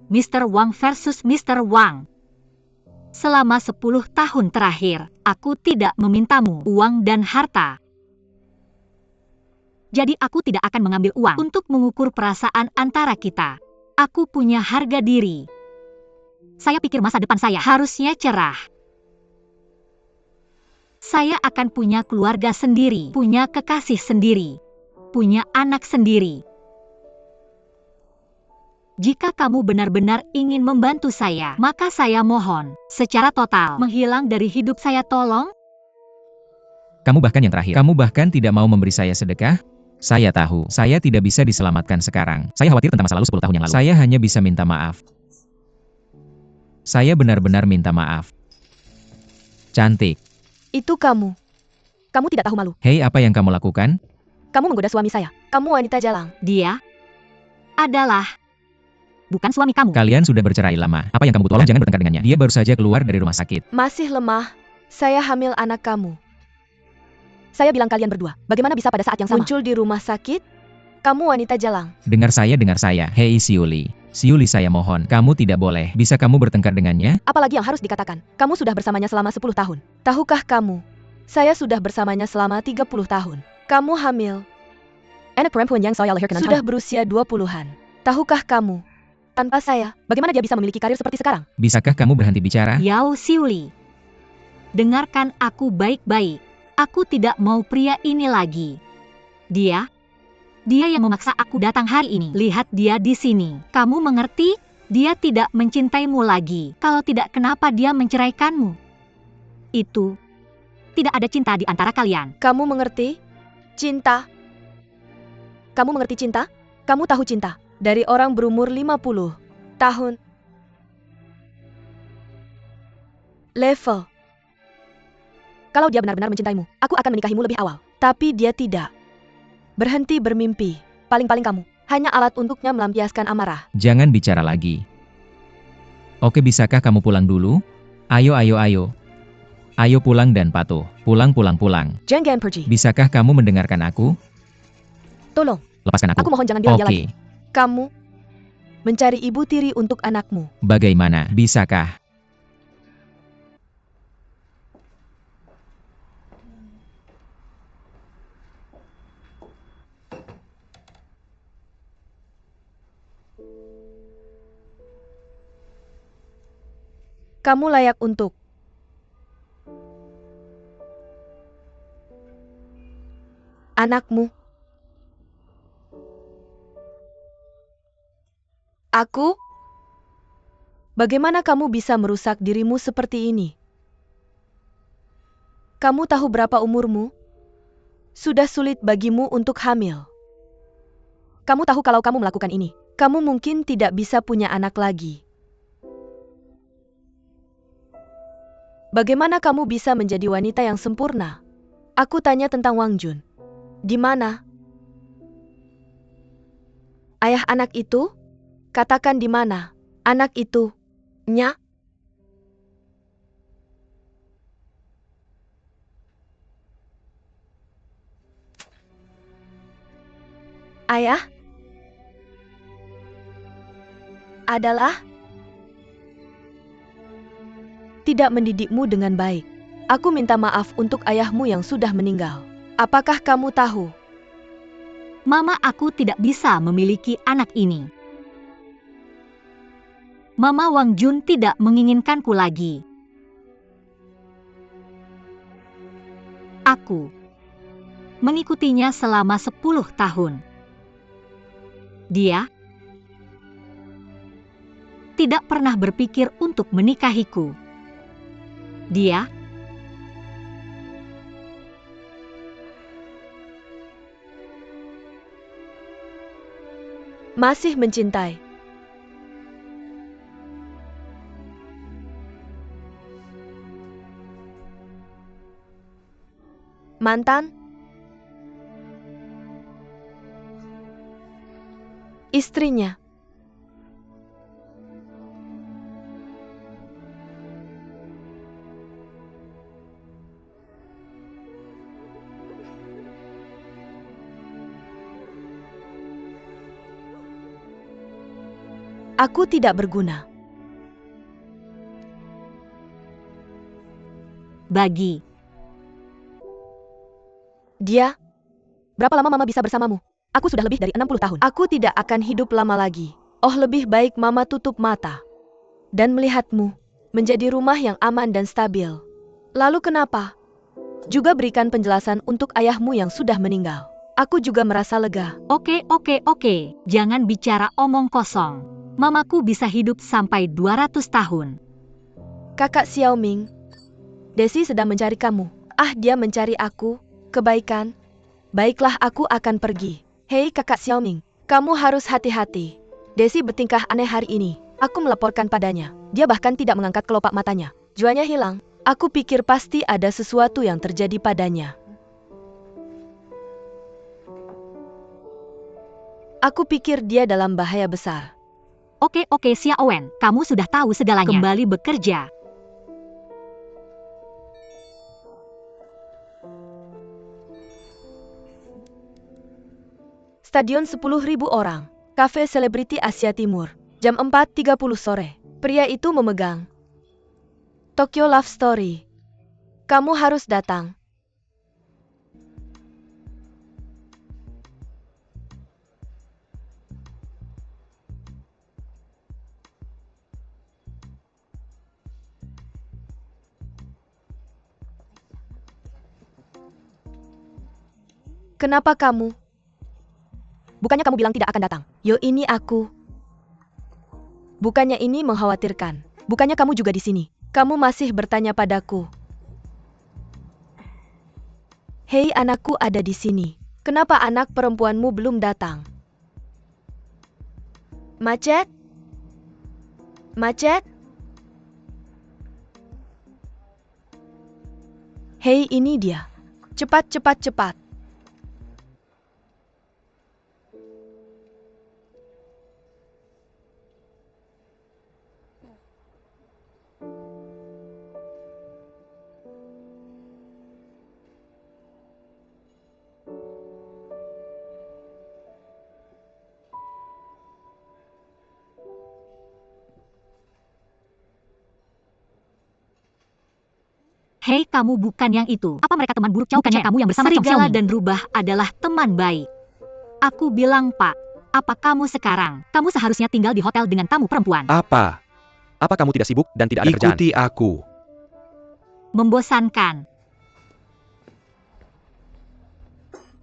Mr. Wang versus Mr. Wang. Selama 10 tahun terakhir, aku tidak memintamu uang dan harta. Jadi aku tidak akan mengambil uang untuk mengukur perasaan antara kita. Aku punya harga diri. Saya pikir masa depan saya harusnya cerah. Saya akan punya keluarga sendiri, punya kekasih sendiri, punya anak sendiri. Jika kamu benar-benar ingin membantu saya, maka saya mohon, secara total, menghilang dari hidup saya, tolong. Kamu bahkan yang terakhir, kamu bahkan tidak mau memberi saya sedekah? Saya tahu, saya tidak bisa diselamatkan sekarang. Saya khawatir tentang masa lalu 10 tahun yang lalu. Saya hanya bisa minta maaf. Saya benar-benar minta maaf. Cantik. Itu kamu. Kamu tidak tahu malu. Hei, apa yang kamu lakukan? Kamu menggoda suami saya. Kamu wanita jalang. Dia adalah bukan suami kamu. Kalian sudah bercerai lama. Apa yang kamu butuh? Tolong jangan bertengkar dengannya. Dia baru saja keluar dari rumah sakit. Masih lemah. Saya hamil anak kamu. Saya bilang kalian berdua, bagaimana bisa pada saat yang sama muncul di rumah sakit? Kamu wanita jalang. Dengar saya. Hei Siuli. Siuli, saya mohon, kamu tidak boleh. Bisa kamu bertengkar dengannya? Apalagi yang harus dikatakan? Kamu sudah bersamanya selama 10 tahun. Tahukah kamu? Saya sudah bersamanya selama 30 tahun. Kamu hamil. Anak perempuan yang saya lahirkan Sudah berusia 20-an. Tahukah kamu? Tanpa saya, bagaimana dia bisa memiliki karir seperti sekarang? Bisakah kamu berhenti bicara? Yao Siuli, dengarkan aku baik-baik. Aku tidak mau pria ini lagi. Dia yang memaksa aku datang hari ini. Lihat dia di sini. Kamu mengerti? Dia tidak mencintaimu lagi. Kalau tidak, kenapa dia menceraikanmu? Itu tidak ada cinta di antara kalian. Kamu mengerti? Cinta. Kamu mengerti cinta? Kamu tahu cinta dari orang berumur 50 tahun. Level. Kalau dia benar-benar mencintaimu, aku akan menikahimu lebih awal. Tapi dia tidak. Berhenti bermimpi. Paling-paling kamu hanya alat untuknya melampiaskan amarah. Jangan bicara lagi. Oke, bisakah kamu pulang dulu? Ayo. Ayo pulang dan patuh. Pulang. Jangan pergi. Bisakah kamu mendengarkan aku? Tolong. Lepaskan aku. Aku mohon jangan bilang dia lagi. Oke. Kamu mencari ibu tiri untuk anakmu. Bagaimana? Bisakah? Kamu layak untuk anakmu. Aku? Bagaimana kamu bisa merusak dirimu seperti ini? Kamu tahu berapa umurmu? Sudah sulit bagimu untuk hamil. Kamu tahu kalau kamu melakukan ini, kamu mungkin tidak bisa punya anak lagi. Bagaimana kamu bisa menjadi wanita yang sempurna? Aku tanya tentang Wang Jun. Di mana? Ayah anak itu? Katakan di mana? Anak itu? Nya? Ayah? Adalah? Tidak mendidikmu dengan baik. Aku minta maaf untuk ayahmu yang sudah meninggal. Apakah kamu tahu? Mama, aku tidak bisa memiliki anak ini. Mama Wang Jun tidak menginginkanku lagi. Aku mengikutinya selama 10 tahun. Dia tidak pernah berpikir untuk menikahiku. Dia masih mencintai. Mantan? Istrinya. Aku tidak berguna. bagi Dia? Berapa lama Mama bisa bersamamu? Aku sudah lebih dari 60 tahun. Aku tidak akan hidup lama lagi. Oh, lebih baik Mama tutup mata dan melihatmu menjadi rumah yang aman dan stabil. Lalu kenapa? Juga berikan penjelasan untuk ayahmu yang sudah meninggal. Aku juga merasa lega. Oke. Jangan bicara omong kosong. Mamaku bisa hidup sampai 200 tahun. Kakak Xiaoming, Desi sedang mencari kamu. Ah, dia mencari aku. Kebaikan. Baiklah, aku akan pergi. Hei kakak Xiaoming, kamu harus hati-hati. Desi bertingkah aneh hari ini. Aku melaporkan padanya. Dia bahkan tidak mengangkat kelopak matanya. Juanya hilang. Aku pikir pasti ada sesuatu yang terjadi padanya. Aku pikir dia dalam bahaya besar. Oke, Xiaowen, kamu sudah tahu segalanya. Kembali bekerja. Stadion 10.000 orang. Cafe Selebriti Asia Timur. Jam 4.30 sore. Pria itu memegang Tokyo Love Story. Kamu harus datang. Kenapa kamu? Bukannya kamu bilang tidak akan datang? Yo, ini aku. Bukannya ini mengkhawatirkan. Bukannya kamu juga di sini? Kamu masih bertanya padaku. Hei, anakku ada di sini. Kenapa anak perempuanmu belum datang? Macet? Macet? Hei, ini dia. Cepat, cepat, cepat. Hei, kamu bukan yang itu. Apa mereka teman buruk Chong Bukannya Chen? kamu yang bersama Chong Serigala Xiaomi? dan Dan rubah adalah teman baik. Aku bilang, Pak, apa kamu sekarang? Kamu seharusnya tinggal di hotel dengan tamu perempuan. Apa? Apa kamu tidak sibuk dan tidak ada kerjaan? Ikuti aku. Membosankan.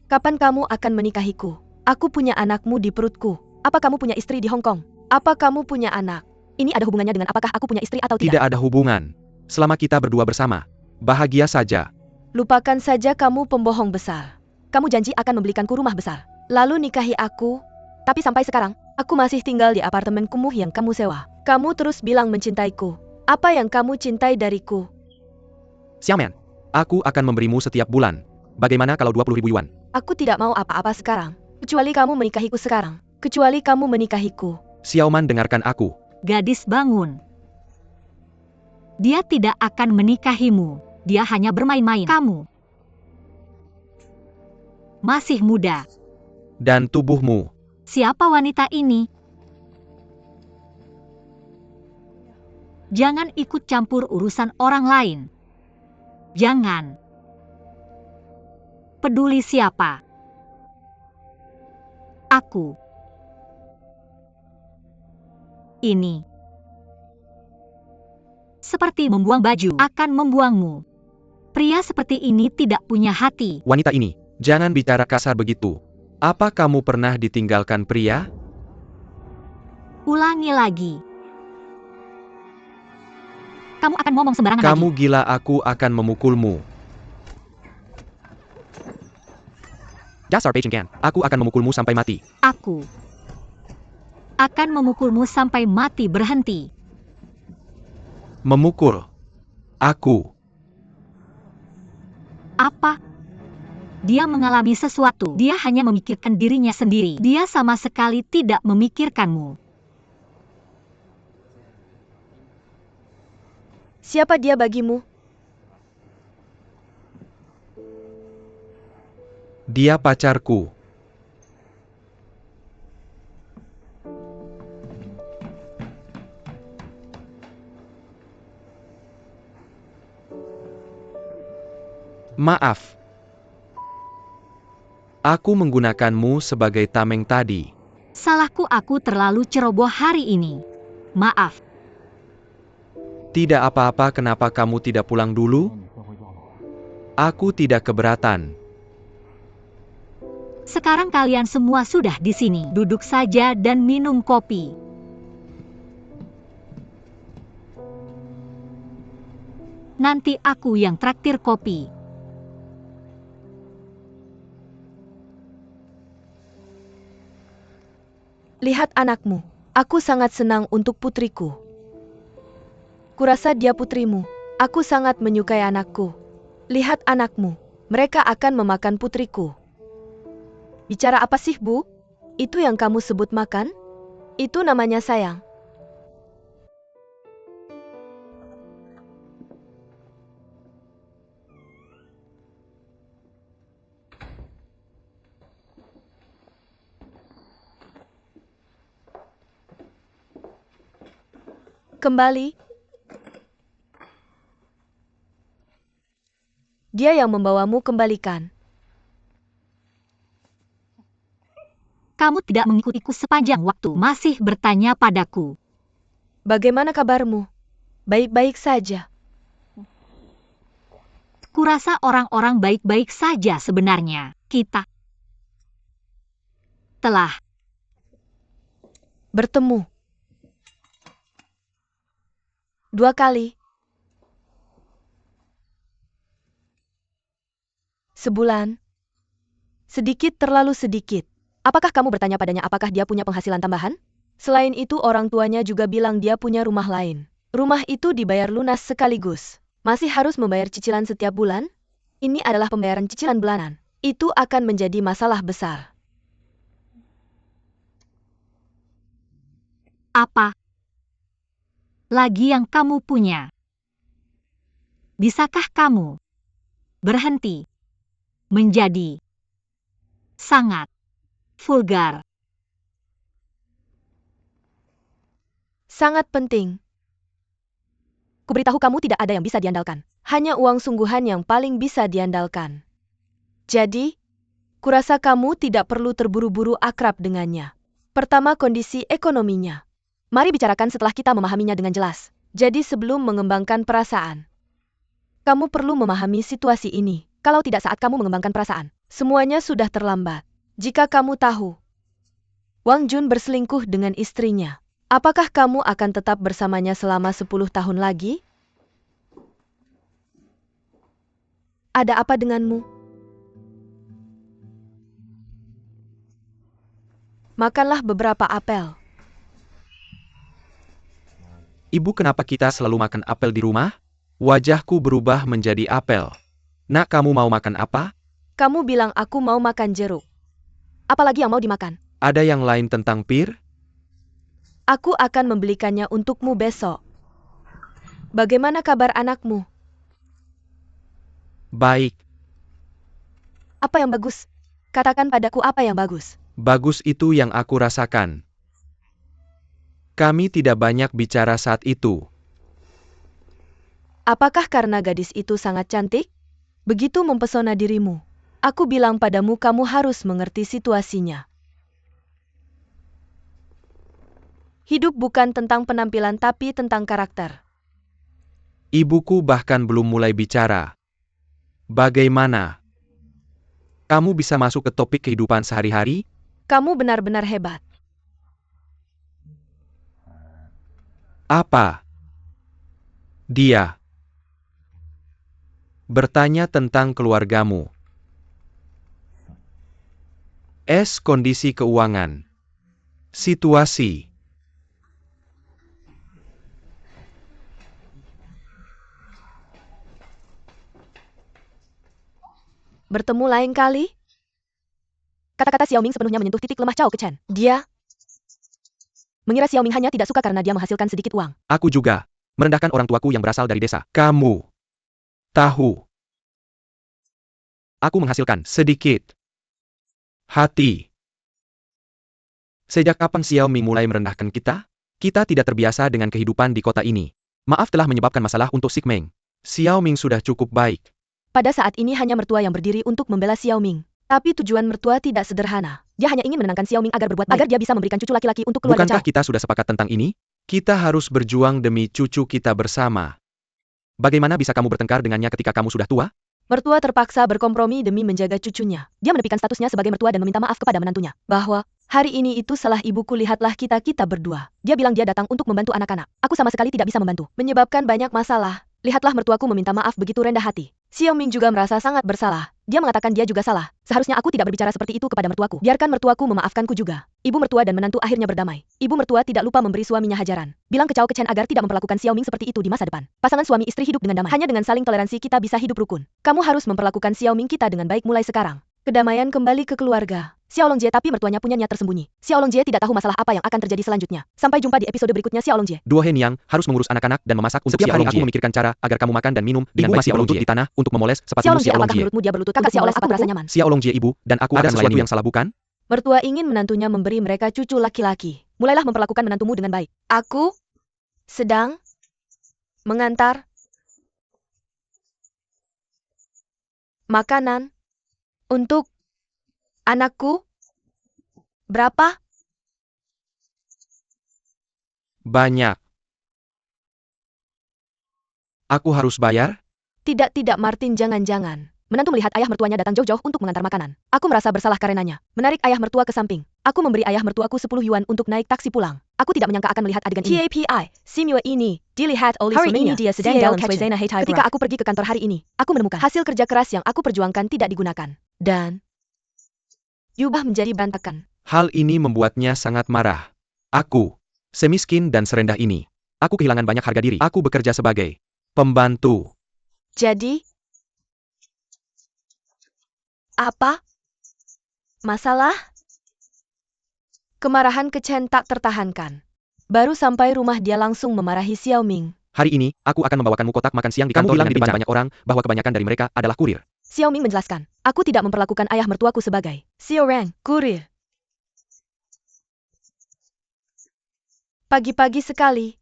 Kapan kamu akan menikahiku? Aku punya anakmu di perutku. Apa kamu punya istri di Hong Kong? Apa kamu punya anak? Ini ada hubungannya dengan apakah aku punya istri atau Tidak tidak? ada hubungan. Selama kita berdua bersama, bahagia saja. Lupakan saja, kamu pembohong besar. Kamu janji akan membelikanku rumah besar. Lalu nikahi aku. Tapi sampai sekarang, Aku masih tinggal di apartemen kumuh yang kamu sewa. Kamu terus bilang mencintaiku. Apa yang kamu cintai dariku? Xiaoman, aku akan memberimu setiap bulan. Bagaimana kalau 20.000 yuan? Aku tidak mau apa-apa sekarang. Kecuali kamu menikahiku sekarang. Kecuali kamu menikahiku. Xiaoman, dengarkan aku. Gadis bangun. Dia tidak akan menikahimu. Dia hanya bermain-main. Kamu masih muda. Dan tubuhmu. Siapa wanita ini? Jangan ikut campur urusan orang lain. Jangan. Peduli siapa? Aku. Ini. Seperti membuang baju akan membuangmu. Pria seperti ini tidak punya hati. Wanita ini, jangan bicara kasar begitu. Apa kamu pernah ditinggalkan pria? Ulangi lagi. Kamu akan ngomong sembarangan Kamu lagi. gila, aku akan memukulmu. Dasar Beijing Gan, aku akan memukulmu sampai mati. Aku akan memukulmu sampai mati berhenti. Memukul. Aku. Apa? Dia mengalami sesuatu. Dia hanya memikirkan dirinya sendiri. Dia sama sekali tidak memikirkanmu. Siapa dia bagimu? Dia pacarku. Maaf. Aku menggunakanmu sebagai tameng tadi. Salahku, aku terlalu ceroboh hari ini. Maaf. Tidak apa-apa, kenapa kamu tidak pulang dulu? Aku tidak keberatan. Sekarang kalian semua sudah di sini. Duduk saja dan minum kopi. Nanti aku yang traktir kopi. Lihat anakmu. Aku sangat senang untuk putriku. Kurasa dia putrimu. Aku sangat menyukai anakku. Lihat anakmu. Mereka akan memakan putriku. Bicara apa sih, Bu? Itu yang kamu sebut makan? Itu namanya sayang. Kembali. Dia yang membawamu kembalikan. Kamu tidak mengikutiku sepanjang waktu, masih bertanya padaku. Bagaimana kabarmu? Baik-baik saja. Kurasa orang-orang baik-baik saja sebenarnya. Kita telah Bertemu 2 kali. Sebulan. Sedikit, terlalu sedikit. Apakah kamu bertanya padanya apakah dia punya penghasilan tambahan? Selain itu orang tuanya juga bilang dia punya rumah lain. Rumah itu dibayar lunas sekaligus. Masih harus membayar cicilan setiap bulan? Ini adalah pembayaran cicilan bulanan. Itu akan menjadi masalah besar. apa lagi yang kamu punya? Bisakah kamu berhenti menjadi sangat vulgar? Sangat penting. Kuberitahu kamu tidak ada yang bisa diandalkan. Hanya uang sungguhan yang paling bisa diandalkan. Jadi, kurasa kamu tidak perlu terburu-buru akrab dengannya. Pertama, kondisi ekonominya. Mari bicarakan setelah kita memahaminya dengan jelas. Jadi sebelum mengembangkan perasaan, kamu perlu memahami situasi ini. Kalau tidak saat kamu mengembangkan perasaan, semuanya sudah terlambat. Jika kamu tahu, Wang Jun berselingkuh dengan istrinya, apakah kamu akan tetap bersamanya selama 10 tahun lagi? Ada apa denganmu? Makanlah beberapa apel. Ibu, kenapa kita selalu makan apel di rumah? Wajahku berubah menjadi apel. Nak, kamu mau makan apa? Kamu bilang aku mau makan jeruk. Apalagi yang mau dimakan? Ada yang lain tentang pir? Aku akan membelikannya untukmu besok. Bagaimana kabar anakmu? Baik. Apa yang bagus? Katakan padaku apa yang bagus. Bagus itu yang aku rasakan. Kami tidak banyak bicara saat itu. Apakah karena gadis itu sangat cantik? Begitu mempesona dirimu. Aku bilang padamu kamu harus mengerti situasinya. Hidup bukan tentang penampilan tapi tentang karakter. Ibuku bahkan belum mulai bicara. Bagaimana? Kamu bisa masuk ke topik kehidupan sehari-hari? Kamu benar-benar hebat. Apa? Dia bertanya tentang keluargamu. Kondisi keuangan. Situasi. Bertemu lain kali? Kata-kata Xiaoming sepenuhnya menyentuh titik lemah Chao Kechen. Dia mengira Xiaoming hanya tidak suka karena dia menghasilkan sedikit uang. Aku juga merendahkan orang tuaku yang berasal dari desa. Kamu tahu, aku menghasilkan sedikit hati. Sejak kapan Xiaoming mulai merendahkan kita? Kita tidak terbiasa dengan kehidupan di kota ini. Maaf telah menyebabkan masalah untuk Xikmeng. Xiaoming sudah cukup baik. Pada saat ini hanya mertua yang berdiri untuk membela Xiaoming. Tapi tujuan mertua tidak sederhana. Dia hanya ingin menenangkan Xiaoming agar berbuat baik, agar dia bisa memberikan cucu laki-laki untuk keluarga Bukankah Chao. kita sudah sepakat tentang ini? Kita harus berjuang demi cucu kita bersama. Bagaimana bisa kamu bertengkar dengannya ketika kamu sudah tua? Mertua terpaksa berkompromi demi menjaga cucunya. Dia menepikan statusnya sebagai mertua dan meminta maaf kepada menantunya. Bahwa, hari ini itu salah ibuku, lihatlah kita berdua. Dia bilang dia datang untuk membantu anak-anak. Aku sama sekali tidak bisa membantu. Menyebabkan banyak masalah. Lihatlah mertuaku meminta maaf begitu rendah hati. Xiaoming juga merasa sangat bersalah. Dia mengatakan dia juga salah. Seharusnya aku tidak berbicara seperti itu kepada mertuaku. Biarkan mertuaku memaafkanku juga. Ibu mertua dan menantu akhirnya berdamai. Ibu mertua tidak lupa memberi suaminya hajaran. Bilang ke Chao Kechen agar tidak memperlakukan Xiaoming seperti itu di masa depan. Pasangan suami istri hidup dengan damai. Hanya dengan saling toleransi kita bisa hidup rukun. Kamu harus memperlakukan Xiaoming kita dengan baik mulai sekarang. Kedamaian kembali ke keluarga. Xiao Longjie, tapi mertuanya punya niat tersembunyi. Xiao Longjie tidak tahu masalah apa yang akan terjadi selanjutnya. Sampai jumpa di episode berikutnya Xiao Longjie. Dua Hen Yang harus mengurus anak-anak dan memasak untuk setiap hari. Aku memikirkan cara agar kamu makan dan minum dengan baik. Masih berlutut di tanah untuk memoles sepatu Xiao Longjie, Xiao apakah Longjie. menurutmu dia berlutut? Kakak Xiao aku merasa nyaman. Xiao Longjie, ibu, dan aku ada sesuatu yang salah, bukan? Mertua ingin menantunya memberi mereka cucu laki-laki. Mulailah memperlakukan menantumu dengan baik. Aku sedang mengantar makanan untuk anakku. Berapa? Banyak. Aku harus bayar? Tidak, Martin, jangan. Menantu melihat ayah mertuanya datang jauh-jauh untuk mengantar makanan. Aku merasa bersalah karenanya. Menarik ayah mertua ke samping. Aku memberi ayah mertuaku 10 yuan untuk naik taksi pulang. Aku tidak menyangka akan melihat adegan ini. KPI, simula ini dilihat oleh Hari suaminya. ini dia sedang dalam suasana hate Ketika aku pergi ke kantor hari ini, aku menemukan hasil kerja keras yang aku perjuangkan tidak digunakan. Dan diubah menjadi berantakan. Hal ini membuatnya sangat marah. Aku, semiskin dan serendah ini. Aku kehilangan banyak harga diri. Aku bekerja sebagai pembantu. Jadi, apa masalah? Kemarahan Chen tak tertahankan. Baru sampai rumah dia langsung memarahi Xiao Ming. Hari ini, aku akan membawakanmu kotak makan siang di kantor dengan di depan banyak orang, bahwa kebanyakan dari mereka adalah kurir. Xiao Ming menjelaskan, aku tidak memperlakukan ayah mertuaku sebagai seorang kurir. Pagi-pagi sekali.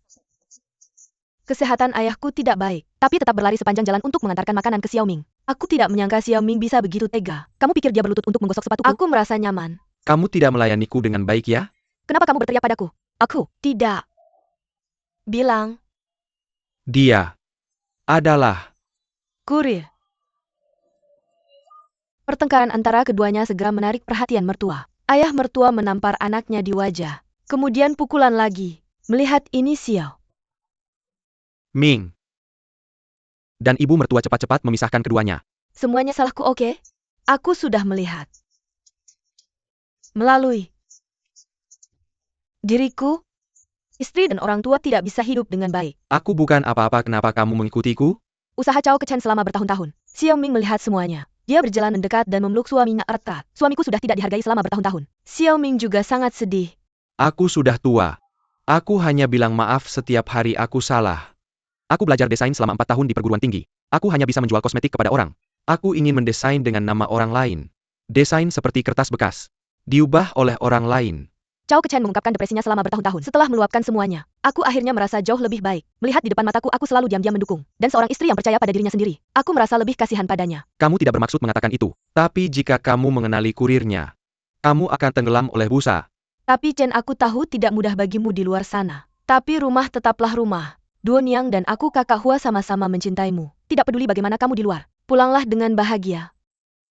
Kesehatan ayahku tidak baik, tapi tetap berlari sepanjang jalan untuk mengantarkan makanan ke Xiao Ming. Aku tidak menyangka Xiao Ming bisa begitu tega. Kamu pikir dia berlutut untuk menggosok sepatuku? Aku merasa nyaman. Kamu tidak melayaniku dengan baik ya? Kenapa kamu berteriak padaku? Aku tidak bilang Dia adalah kurir. Pertengkaran antara keduanya segera menarik perhatian mertua. Ayah mertua menampar anaknya di wajah. Kemudian pukulan lagi. Melihat ini Xiao Ming. Dan ibu mertua cepat-cepat memisahkan keduanya. Semuanya salahku, oke? Aku sudah melihat. Melalui diriku, istri dan orang tua tidak bisa hidup dengan baik. Aku bukan apa-apa, kenapa kamu mengikutiku? Usaha Cao Chen selama bertahun-tahun. Xiao Ming melihat semuanya. Dia berjalan mendekat dan memeluk suaminya erat. Suamiku sudah tidak dihargai selama bertahun-tahun. Xiao Ming juga sangat sedih. Aku sudah tua. Aku hanya bilang maaf setiap hari aku salah. Aku belajar desain selama 4 tahun di perguruan tinggi. Aku hanya bisa menjual kosmetik kepada orang. Aku ingin mendesain dengan nama orang lain. Desain seperti kertas bekas. Diubah oleh orang lain. Cao Chen mengungkapkan depresinya selama bertahun-tahun. Setelah meluapkan semuanya, aku akhirnya merasa jauh lebih baik. Melihat di depan mataku, aku selalu diam-diam mendukung. Dan seorang istri yang percaya pada dirinya sendiri. Aku merasa lebih kasihan padanya. Kamu tidak bermaksud mengatakan itu. Tapi jika kamu mengenali kurirnya, kamu akan tenggelam oleh busa. Tapi Chen, aku tahu tidak mudah bagimu di luar sana. Tapi rumah tetaplah rumah. Duo Niang dan aku kakak Hua sama-sama mencintaimu. Tidak peduli bagaimana kamu di luar. Pulanglah dengan bahagia.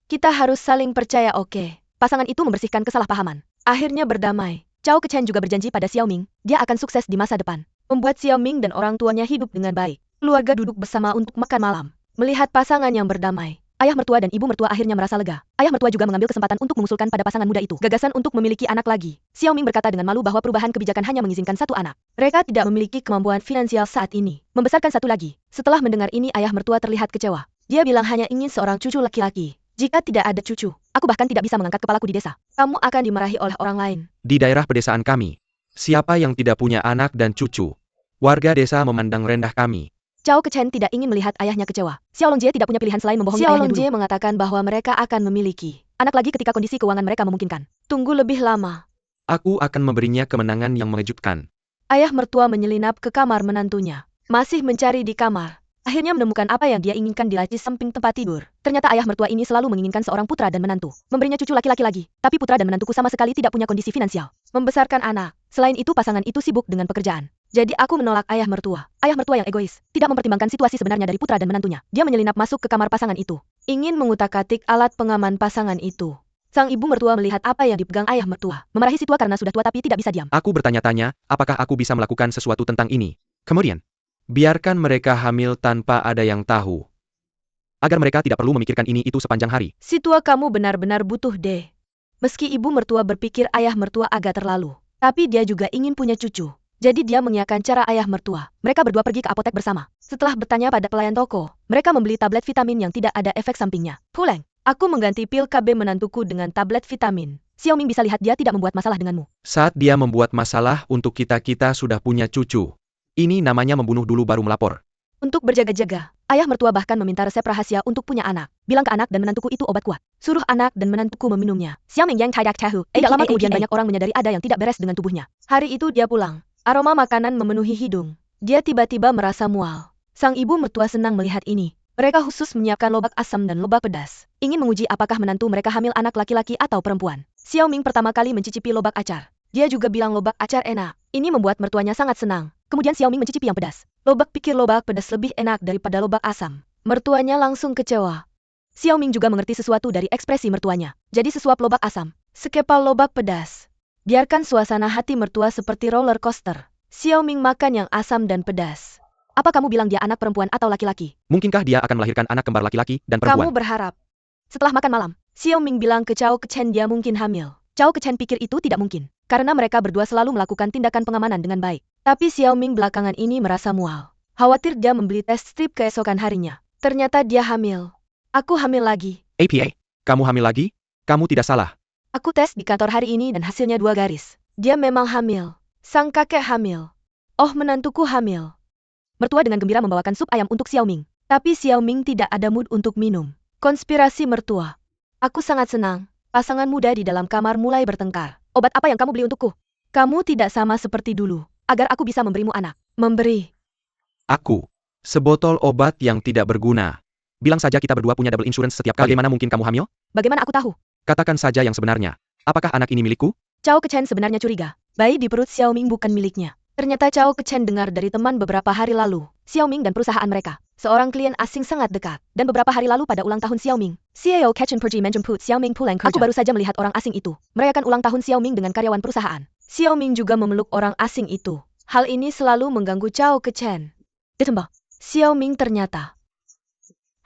Kita harus saling percaya, oke? Pasangan itu membersihkan kesalahpahaman. Akhirnya berdamai. Cao Chen juga berjanji pada Xiao Ming, dia akan sukses di masa depan. Membuat Xiao Ming dan orang tuanya hidup dengan baik. Keluarga duduk bersama untuk makan malam. Melihat pasangan yang berdamai, ayah mertua dan ibu mertua akhirnya merasa lega. Ayah mertua juga mengambil kesempatan untuk mengusulkan pada pasangan muda itu gagasan untuk memiliki anak lagi. Xiao Ming berkata dengan malu bahwa perubahan kebijakan hanya mengizinkan satu anak. Mereka tidak memiliki kemampuan finansial saat ini. Membesarkan satu lagi. Setelah mendengar ini, ayah mertua terlihat kecewa. Dia bilang hanya ingin seorang cucu laki-laki. Jika tidak ada cucu, aku bahkan tidak bisa mengangkat kepalaku di desa. Kamu akan dimarahi oleh orang lain. Di daerah pedesaan kami, siapa yang tidak punya anak dan cucu? Warga desa memandang rendah kami. Cao Chen tidak ingin melihat ayahnya kecewa. Xiao Longjie tidak punya pilihan selain membohongi ayahnya dulu. Xiao Longjie mengatakan bahwa mereka akan memiliki anak lagi ketika kondisi keuangan mereka memungkinkan. Tunggu lebih lama. Aku akan memberinya kemenangan yang mengejutkan. Ayah mertua menyelinap ke kamar menantunya. Masih mencari di kamar. Akhirnya menemukan apa yang dia inginkan di laci samping tempat tidur. Ternyata ayah mertua ini selalu menginginkan seorang putra dan menantu. Memberinya cucu laki-laki lagi. Tapi putra dan menantuku sama sekali tidak punya kondisi finansial. Membesarkan anak. Selain itu pasangan itu sibuk dengan pekerjaan. Jadi aku menolak ayah mertua. Ayah mertua yang egois. Tidak mempertimbangkan situasi sebenarnya dari putra dan menantunya. Dia menyelinap masuk ke kamar pasangan itu. Ingin mengutak-atik alat pengaman pasangan itu. Sang ibu mertua melihat apa yang dipegang ayah mertua. Memarahi si tua karena sudah tua tapi tidak bisa diam. Aku bertanya-tanya, apakah aku bisa melakukan sesuatu tentang ini? Kemudian, biarkan mereka hamil tanpa ada yang tahu. Agar mereka tidak perlu memikirkan ini itu sepanjang hari. Si tua kamu benar-benar butuh deh. Meski ibu mertua berpikir ayah mertua agak terlalu. Tapi dia juga ingin punya cucu. Jadi dia mengiyakan cara ayah mertua. Mereka berdua pergi ke apotek bersama. Setelah bertanya pada pelayan toko, mereka membeli tablet vitamin yang tidak ada efek sampingnya. Puleng, aku mengganti pil KB menantuku dengan tablet vitamin. Xiao Ming bisa lihat dia tidak membuat masalah denganmu. Saat dia membuat masalah untuk kita sudah punya cucu. Ini namanya membunuh dulu baru melapor. Untuk berjaga-jaga, ayah mertua bahkan meminta resep rahasia untuk punya anak. Bilang ke anak dan menantuku itu obat kuat. Suruh anak dan menantuku meminumnya. Xiao Ming yang tidak tahu. Tidak lama kemudian banyak orang menyadari ada yang tidak beres dengan tubuhnya. Hari itu dia pulang. Aroma makanan memenuhi hidung. Dia tiba-tiba merasa mual. Sang ibu mertua senang melihat ini. Mereka khusus menyiapkan lobak asam dan lobak pedas. Ingin menguji apakah menantu mereka hamil anak laki-laki atau perempuan. Xiao Ming pertama kali mencicipi lobak acar. Dia juga bilang lobak acar enak. Ini membuat mertuanya sangat senang. Kemudian Xiao Ming mencicipi yang pedas. Lobak pikir lobak pedas lebih enak daripada lobak asam. Mertuanya langsung kecewa. Xiao Ming juga mengerti sesuatu dari ekspresi mertuanya. Jadi sesuap lobak asam, sekepal lobak pedas. Biarkan suasana hati mertua seperti roller coaster. Xiao Ming makan yang asam dan pedas. Apa kamu bilang dia anak perempuan atau laki-laki? Mungkinkah dia akan melahirkan anak kembar laki-laki dan Kamu perempuan? berharap. Setelah makan malam, Xiao Ming bilang ke Chao Kechen dia mungkin hamil. Chao Kechen pikir itu tidak mungkin. Karena mereka berdua selalu melakukan tindakan pengamanan dengan baik. Tapi Xiao Ming belakangan ini merasa mual. Khawatir dia membeli tes strip keesokan harinya. Ternyata dia hamil. Aku hamil lagi. APA, kamu hamil lagi? Kamu tidak salah. Aku tes di kantor hari ini dan hasilnya 2 garis. Dia memang hamil. Sang kakek hamil. Oh, menantuku hamil. Mertua dengan gembira membawakan sup ayam untuk Xiao Ming. Tapi Xiao Ming tidak ada mood untuk minum. Konspirasi mertua. Aku sangat senang. Pasangan muda di dalam kamar mulai bertengkar. Obat apa yang kamu beli untukku? Kamu tidak sama seperti dulu. Agar aku bisa memberimu anak. Memberi. Aku. Sebotol obat yang tidak berguna. Bilang saja kita berdua punya double insurance setiap kali. Bagaimana mungkin kamu hamil? Bagaimana aku tahu? Katakan saja yang sebenarnya. Apakah anak ini milikku? Chao Kechen sebenarnya curiga. Bayi di perut Xiao Ming bukan miliknya. Ternyata Chao Kechen dengar dari teman beberapa hari lalu. Xiao Ming dan perusahaan mereka. Seorang klien asing sangat dekat. Dan beberapa hari lalu pada ulang tahun Xiao Ming. CEO Kechen pergi menjemput Xiao Ming pulang kerja. Aku baru saja melihat orang asing itu merayakan ulang tahun Xiao Ming dengan karyawan perusahaan. Xiao Ming juga memeluk orang asing itu. Hal ini selalu mengganggu Chao Kechen. Ditambah, Xiao Ming ternyata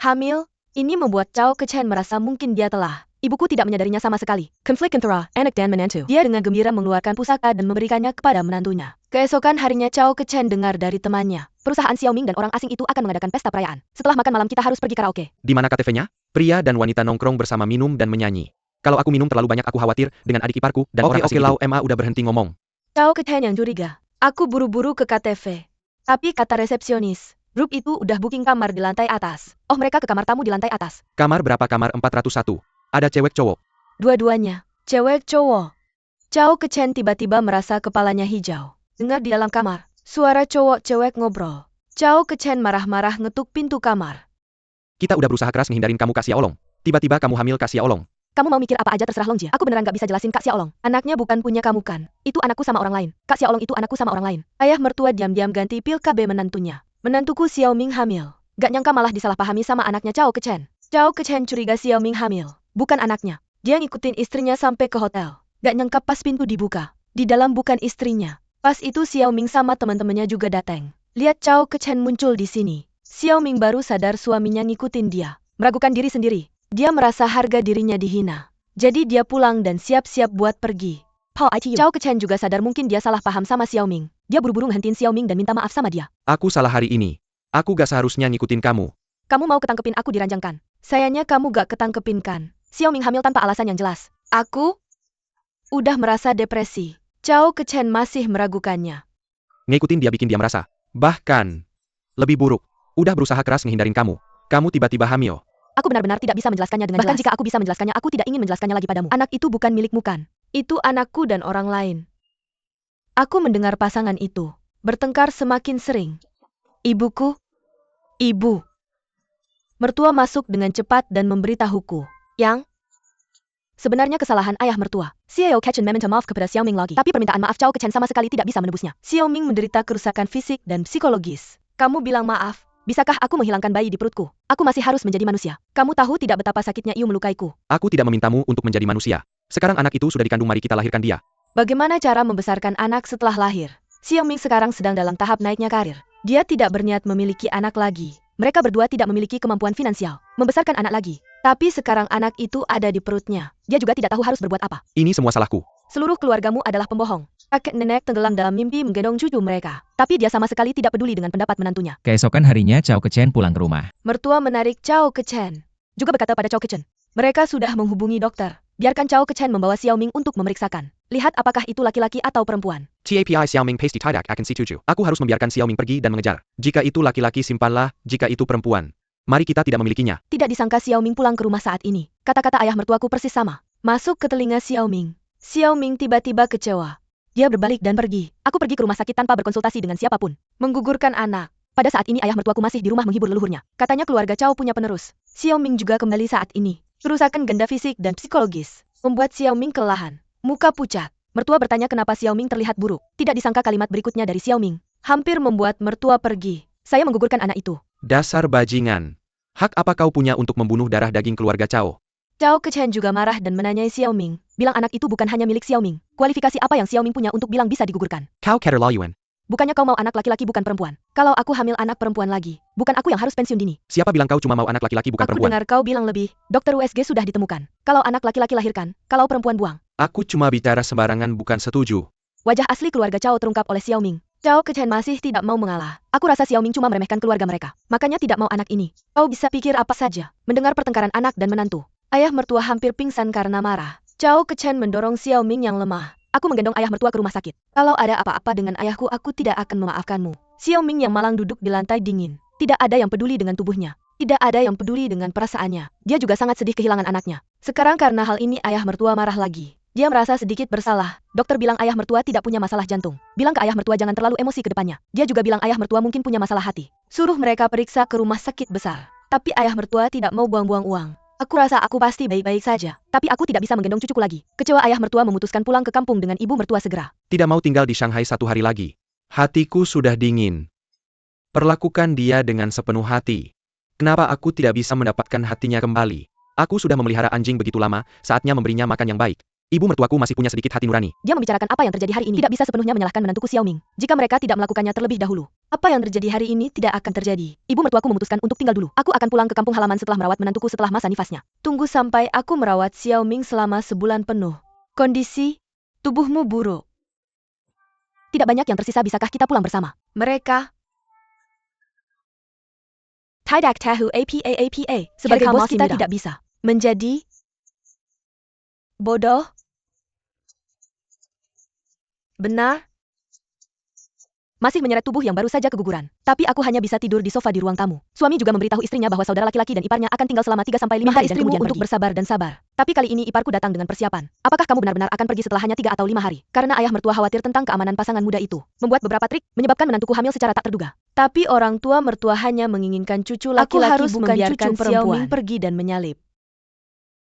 hamil. Ini membuat Chao Kechen merasa mungkin dia telah. Ibuku tidak menyadarinya sama sekali. Konflik antara anak dan menantu. Dia dengan gembira mengeluarkan pusaka dan memberikannya kepada menantunya. Keesokan harinya Chao Kechen dengar dari temannya. Perusahaan Xiao Ming dan orang asing itu akan mengadakan pesta perayaan. Setelah makan malam kita harus pergi karaoke. Di mana KTV-nya? Pria dan wanita nongkrong bersama minum dan menyanyi. Kalau aku minum terlalu banyak aku khawatir dengan adik iparku dan orang asing itu. Lau Emma udah berhenti ngomong. Chao Kechen yang curiga. Aku buru-buru ke KTV. Tapi kata resepsionis, grup itu udah booking kamar di lantai atas. Oh, mereka ke kamar tamu di lantai atas. Kamar berapa? Kamar 401. Ada cewek cowok? Dua-duanya. Cewek cowok. Chao Kechen tiba-tiba merasa kepalanya hijau. Dengar di dalam kamar, suara cowok cewek ngobrol. Chao Kechen marah-marah ngetuk pintu kamar. Kita udah berusaha keras ngehindarin kamu Kak Xiaolong. Tiba-tiba kamu hamil Kak Xiaolong. Kamu mau mikir apa aja terserah Longjia. Aku beneran gak bisa jelasin Kak Xiaolong. Anaknya bukan punya kamu kan. Itu anakku sama orang lain. Kak Xiaolong itu anakku sama orang lain. Ayah mertua diam-diam ganti pil KB menantunya. Menantuku Xiao Ming hamil. Gak nyangka malah disalahpahami sama anaknya Chao Kechen. Chao Kechen curiga Xiao Ming hamil. Bukan anaknya. Dia ngikutin istrinya sampai ke hotel. Gak nyangka pas pintu dibuka. Di dalam bukan istrinya. Pas itu Xiao Ming sama teman-temannya juga datang. Lihat Chao Kechen muncul di sini. Xiao Ming baru sadar suaminya ngikutin dia. Meragukan diri sendiri. Dia merasa harga dirinya dihina. Jadi dia pulang dan siap-siap buat pergi. Chao Kechen juga sadar mungkin dia salah paham sama Xiao Ming. Dia buru-buru ngehentiin Xiao Ming dan minta maaf sama dia. Aku salah hari ini. Aku gak seharusnya ngikutin kamu. Kamu mau ketangkepin aku diranjangkan. Sayangnya kamu gak ketangkepin kan. Xiao Ming hamil tanpa alasan yang jelas. Aku udah merasa depresi. Chao Kechen masih meragukannya. Ngikutin dia bikin dia merasa. Bahkan lebih buruk. Udah berusaha keras ngehindarin kamu. Kamu tiba-tiba hamil. Aku benar-benar tidak bisa menjelaskannya dengan jelas. Bahkan jika aku bisa menjelaskannya, aku tidak ingin menjelaskannya lagi padamu. Anak itu bukan milikmu kan? Itu anakku dan orang lain. Aku mendengar pasangan itu bertengkar semakin sering. Ibuku, ibu. Mertua masuk dengan cepat dan memberitahuku. Yang sebenarnya kesalahan ayah mertua. CEO Kechen meminta maaf kepada Xiao Ming lagi. Tapi permintaan maaf Chao Kechen sama sekali tidak bisa menebusnya. Xiao Ming menderita kerusakan fisik dan psikologis. Kamu bilang maaf. Bisakah aku menghilangkan bayi di perutku? Aku masih harus menjadi manusia. Kamu tahu tidak betapa sakitnya Iu melukaiku. Aku tidak memintamu untuk menjadi manusia. Sekarang anak itu sudah dikandung, mari kita lahirkan dia. Bagaimana cara membesarkan anak setelah lahir? Xiao Ming sekarang sedang dalam tahap naiknya karir. Dia tidak berniat memiliki anak lagi. Mereka berdua tidak memiliki kemampuan finansial membesarkan anak lagi. Tapi sekarang anak itu ada di perutnya. Dia juga tidak tahu harus berbuat apa. Ini semua salahku. Seluruh keluargamu adalah pembohong. Kakek nenek tenggelam dalam mimpi menggendong cucu mereka. Tapi dia sama sekali tidak peduli dengan pendapat menantunya. Keesokan harinya Chao Kechen pulang ke rumah. Mertua menarik Chao Kechen. Juga berkata pada Chao Kechen. Mereka sudah menghubungi dokter. Biarkan Chao Kechen membawa Xiao Ming untuk memeriksakan. Lihat apakah itu laki-laki atau perempuan. TAPI Xiao Ming Pasty Tidak akan si tuju. Aku harus membiarkan Xiao Ming pergi dan mengejar. Jika itu laki-laki simpanlah, jika itu perempuan. Mari kita tidak memilikinya. Tidak disangka Xiao Ming pulang ke rumah saat ini. Kata-kata ayah mertuaku persis sama. Masuk ke telinga Xiao Ming. Xiao Ming tiba-tiba kecewa. Dia berbalik dan pergi. Aku pergi ke rumah sakit tanpa berkonsultasi dengan siapapun. Menggugurkan anak. Pada saat ini ayah mertuaku masih di rumah menghibur leluhurnya. Katanya keluarga Cao punya penerus. Xiao Ming juga kembali saat ini. Kerusakan ganda fisik dan psikologis membuat Xiao Ming kelelahan. Muka pucat. Mertua bertanya kenapa Xiao Ming terlihat buruk. Tidak disangka kalimat berikutnya dari Xiao Ming. Hampir membuat mertua pergi. Saya menggugurkan anak itu. Dasar bajingan. Hak apa kau punya untuk membunuh darah daging keluarga Cao? Zhao Kechen juga marah dan menanyai Xiao Ming. Bilang anak itu bukan hanya milik Xiao Ming. Kualifikasi apa yang Xiao Ming punya untuk bilang bisa digugurkan? Kau keterlaluan. Bukannya kau mau anak laki-laki bukan perempuan? Kalau aku hamil anak perempuan lagi, bukan aku yang harus pensiun dini. Siapa bilang kau cuma mau anak laki-laki bukan Aku perempuan? dengar kau bilang lebih. Dokter USG sudah ditemukan. Kalau anak laki-laki lahirkan, kalau perempuan buang. Aku cuma bicara sembarangan bukan setuju. Wajah asli keluarga Cao terungkap oleh Xiao Ming. Zhao Kechen masih tidak mau mengalah. Aku rasa Xiao Ming cuma meremehkan keluarga mereka. Makanya tidak mau anak ini. Kau bisa pikir apa saja. Mendengar pertengkaran anak dan menantu. Ayah mertua hampir pingsan karena marah. Zhao Kechen mendorong Xiao Ming yang lemah. Aku menggendong ayah mertua ke rumah sakit. Kalau ada apa-apa dengan ayahku, aku tidak akan memaafkanmu. Xiao Ming yang malang duduk di lantai dingin. Tidak ada yang peduli dengan tubuhnya. Tidak ada yang peduli dengan perasaannya. Dia juga sangat sedih kehilangan anaknya. Sekarang karena hal ini ayah mertua marah lagi. Dia merasa sedikit bersalah. Dokter bilang ayah mertua tidak punya masalah jantung. Bilang ke ayah mertua jangan terlalu emosi ke depannya. Dia juga bilang ayah mertua mungkin punya masalah hati. Suruh mereka periksa ke rumah sakit besar. Tapi ayah mertua tidak mau buang-buang uang. Aku rasa aku pasti baik-baik saja. Tapi aku tidak bisa menggendong cucuku lagi. Kecewa ayah mertua memutuskan pulang ke kampung dengan ibu mertua segera. Tidak mau tinggal di Shanghai 1 hari lagi. Hatiku sudah dingin. Perlakukan dia dengan sepenuh hati. Kenapa aku tidak bisa mendapatkan hatinya kembali? Aku sudah memelihara anjing begitu lama, saatnya memberinya makan yang baik. Ibu mertuaku masih punya sedikit hati nurani. Dia membicarakan apa yang terjadi hari ini. Tidak bisa sepenuhnya menyalahkan menantuku Xiao Ming. Jika mereka tidak melakukannya terlebih dahulu. Apa yang terjadi hari ini tidak akan terjadi. Ibu mertuaku memutuskan untuk tinggal dulu. Aku akan pulang ke kampung halaman setelah merawat menantuku setelah masa nifasnya. Tunggu sampai aku merawat Xiao Ming selama sebulan penuh. Kondisi tubuhmu buruk. Tidak banyak yang tersisa, bisakah kita pulang bersama? Mereka Tidak tahu apa. Sebagai Mereka bos masih kita muda. tidak bisa. menjadi bodoh. Benar? Masih menyeret tubuh yang baru saja keguguran. Tapi aku hanya bisa tidur di sofa di ruang tamu. Suami juga memberitahu istrinya bahwa saudara laki-laki dan iparnya akan tinggal selama 3 sampai 5 Minta hari dan istrimu kemudian untuk pergi. Bersabar dan sabar. Tapi kali ini iparku datang dengan persiapan. Apakah kamu benar-benar akan pergi setelah hanya 3 atau 5 hari? Karena ayah mertua khawatir tentang keamanan pasangan muda itu. Membuat beberapa trik, menyebabkan menantuku hamil secara tak terduga. Tapi orang tua mertua hanya menginginkan cucu Aku laki-laki harus bukan membiarkan cucu Xiao perempuan. Ming pergi dan menyalip.